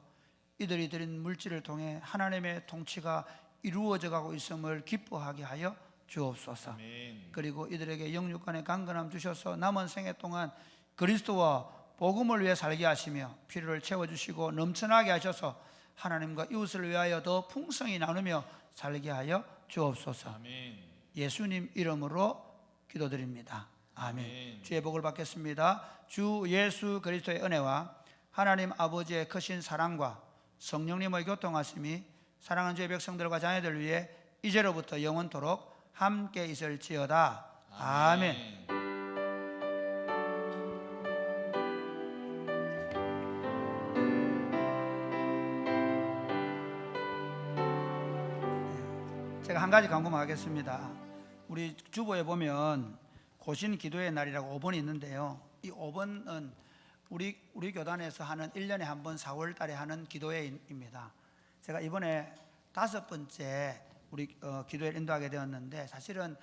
이들이 드린 물질을 통해 하나님의 통치가 이루어져 가고 있음을 기뻐하게 하여 주옵소서. 아멘. 그리고 이들에게 영육간의 강건함 주셔서 남은 생애 동안 그리스도와 복음을 위해 살게 하시며 필요를 채워주시고 넘쳐나게 하셔서 하나님과 이웃을 위하여 더 풍성히 나누며 살게 하여 주옵소서. 아멘. 예수님 이름으로 기도드립니다. 아멘. 아멘. 주의 복을 받겠습니다. 주 예수 그리스도의 은혜와 하나님 아버지의 크신 사랑과 성령님의 교통하심이 사랑하는 주의 백성들과 자녀들 위해 이제로부터 영원토록 함께 있을지어다. 아멘. 제가 한 가지 강구하겠습니다. 우리 주보에 보면 고신 기도의 날이라고 5번이 있는데요. 이 5번은 우리 교단에서 하는 1년에 한 번 4월 달에 하는 기도회입니다. 제가 이번에 5번째 우리 기도회를 인도하게 되었는데, 사실은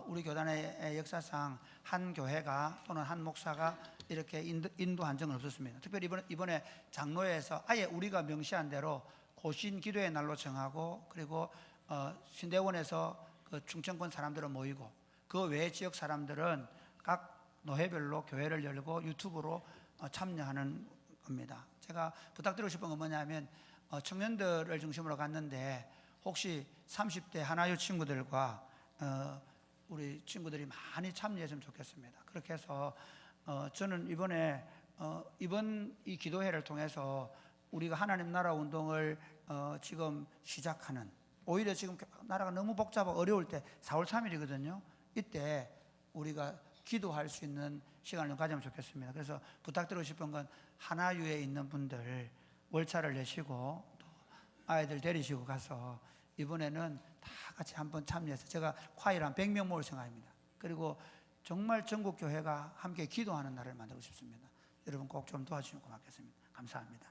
우리 교단의 역사상 한 교회가 또는 한 목사가 이렇게 인도한 적은 없었습니다. 특별히 이번에 장로회에서 아예 우리가 명시한 대로 고신 기도의 날로 정하고, 그리고 신대원에서 그 충청권 사람들은 모이고 그 외 지역 사람들은 각 노회별로 교회를 열고 유튜브로 참여하는 겁니다. 제가 부탁드리고 싶은 건 뭐냐면 청년들을 중심으로 갔는데 혹시 30대 하나유 친구들과 우리 친구들이 많이 참여했으면 좋겠습니다. 그렇게 해서 저는 이번 이 기도회를 통해서 우리가 하나님 나라 운동을 지금 시작하는, 오히려 지금 나라가 너무 복잡하고 어려울 때 4월 3일이거든요. 이때 우리가 기도할 수 있는 시간을 좀 가지면 좋겠습니다. 그래서 부탁드리고 싶은 건 하나유에 있는 분들 월차를 내시고 또 아이들 데리시고 가서 이번에는 다 같이 한번 참여해서, 제가 콰이를 한 100명 모을 생각입니다. 그리고 정말 전국 교회가 함께 기도하는 날을 만들고 싶습니다. 여러분 꼭 좀 도와주시면 고맙겠습니다. 감사합니다.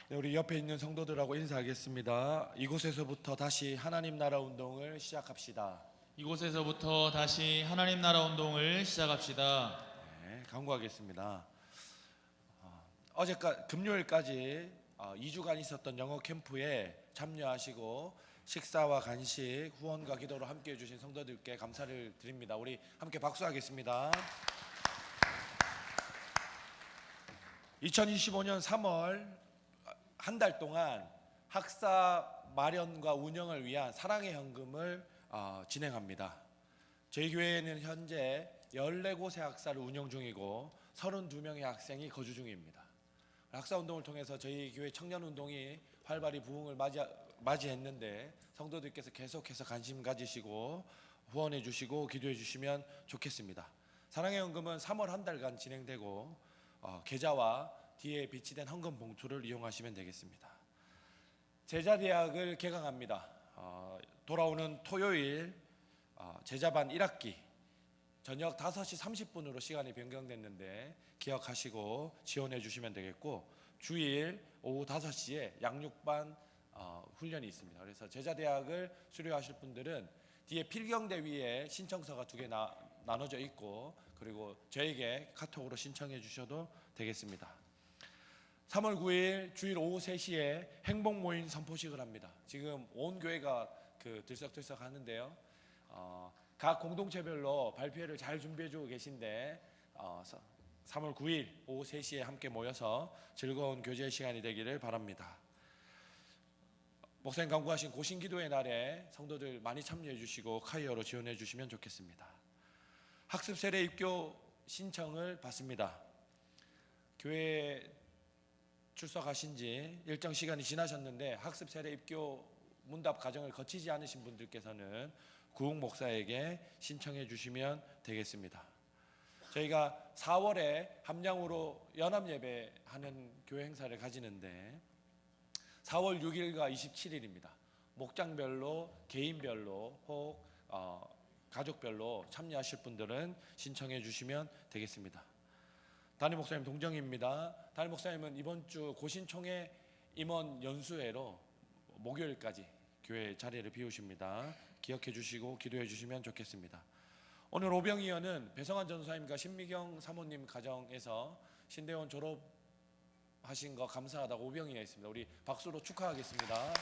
네, 우리 옆에 있는 성도들하고 인사하겠습니다. 이곳에서부터 다시 하나님 나라 운동을 시작합시다. 이곳에서부터 다시 하나님 나라 운동을 시작합시다. 네, 강구하겠습니다. 어제까지 금요일까지 2주간 있었던 영어 캠프에 참여하시고 식사와 간식, 후원과 기도로 함께해 주신 성도들께 감사를 드립니다. 우리 함께 박수하겠습니다. 2025년 3월 한 달 동안 학사 마련과 운영을 위한 사랑의 현금을 진행합니다. 저희 교회에는 현재 14곳의 학사를 운영 중이고 32명의 학생이 거주 중입니다. 학사운동을 통해서 저희 교회 청년운동이 활발히 부흥을 맞이했는데 성도들께서 계속해서 관심 가지시고 후원해 주시고 기도해 주시면 좋겠습니다. 사랑의 헌금은 3월 한 달간 진행되고 계좌와 뒤에 비치된 헌금 봉투를 이용하시면 되겠습니다. 제자대학을 개강합니다. 돌아오는 토요일 제자반 1학기 저녁 5시 30분으로 시간이 변경됐는데 기억하시고 지원해 주시면 되겠고, 주일 오후 5시에 양육반 훈련이 있습니다. 그래서 제자대학을 수료하실 분들은 뒤에 필경대 위에 신청서가 2개 나눠져 있고, 그리고 저에게 카톡으로 신청해 주셔도 되겠습니다. 3월 9일 주일 오후 3시에 행복 모임 선포식을 합니다. 지금 온 교회가 들썩들썩 하는데요. 각 공동체별로 발표회를 잘 준비해 주고 계신데 3월 9일 오후 3시에 함께 모여서 즐거운 교제 시간이 되기를 바랍니다. 목사님 강구하신 고신기도의 날에 성도들 많이 참여해 주시고 카이어로 지원해 주시면 좋겠습니다. 학습 세례 입교 신청을 받습니다. 교회에 출석하신 지 일정 시간이 지나셨는데 학습 세례 입교 문답 과정을 거치지 않으신 분들께서는 구흥 목사에게 신청해 주시면 되겠습니다. 저희가 4월에 함량으로 연합 예배하는 교회 행사를 가지는데 4월 6일과 27일입니다. 목장별로 개인별로 혹 가족별로 참여하실 분들은 신청해 주시면 되겠습니다. 담임 목사님 동정입니다. 담임 목사님은 이번 주 고신총회 임원 연수회로 목요일까지 교회 자리를 비우십니다. 기억해 주시고 기도해 주시면 좋겠습니다. 오늘 오병이어는 배성환 전사님과 신미경 사모님 가정에서 신대원 졸업하신 거 감사하다고 오병이어 있습니다. 우리 박수로 축하하겠습니다.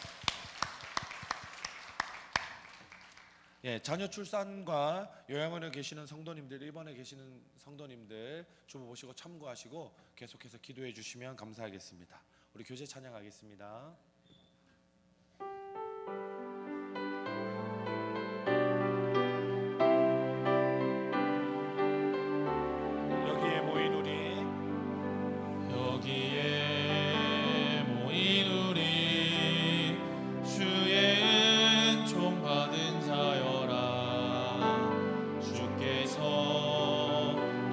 자녀 출산과 요양원에 계시는 성도님들, 입원에 계시는 성도님들 주보 보시고 참고하시고 계속해서 기도해 주시면 감사하겠습니다. 우리 교제 찬양하겠습니다. 여기에 모인 우리 주의 은총 받은 자여라. 주께서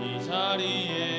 이 자리에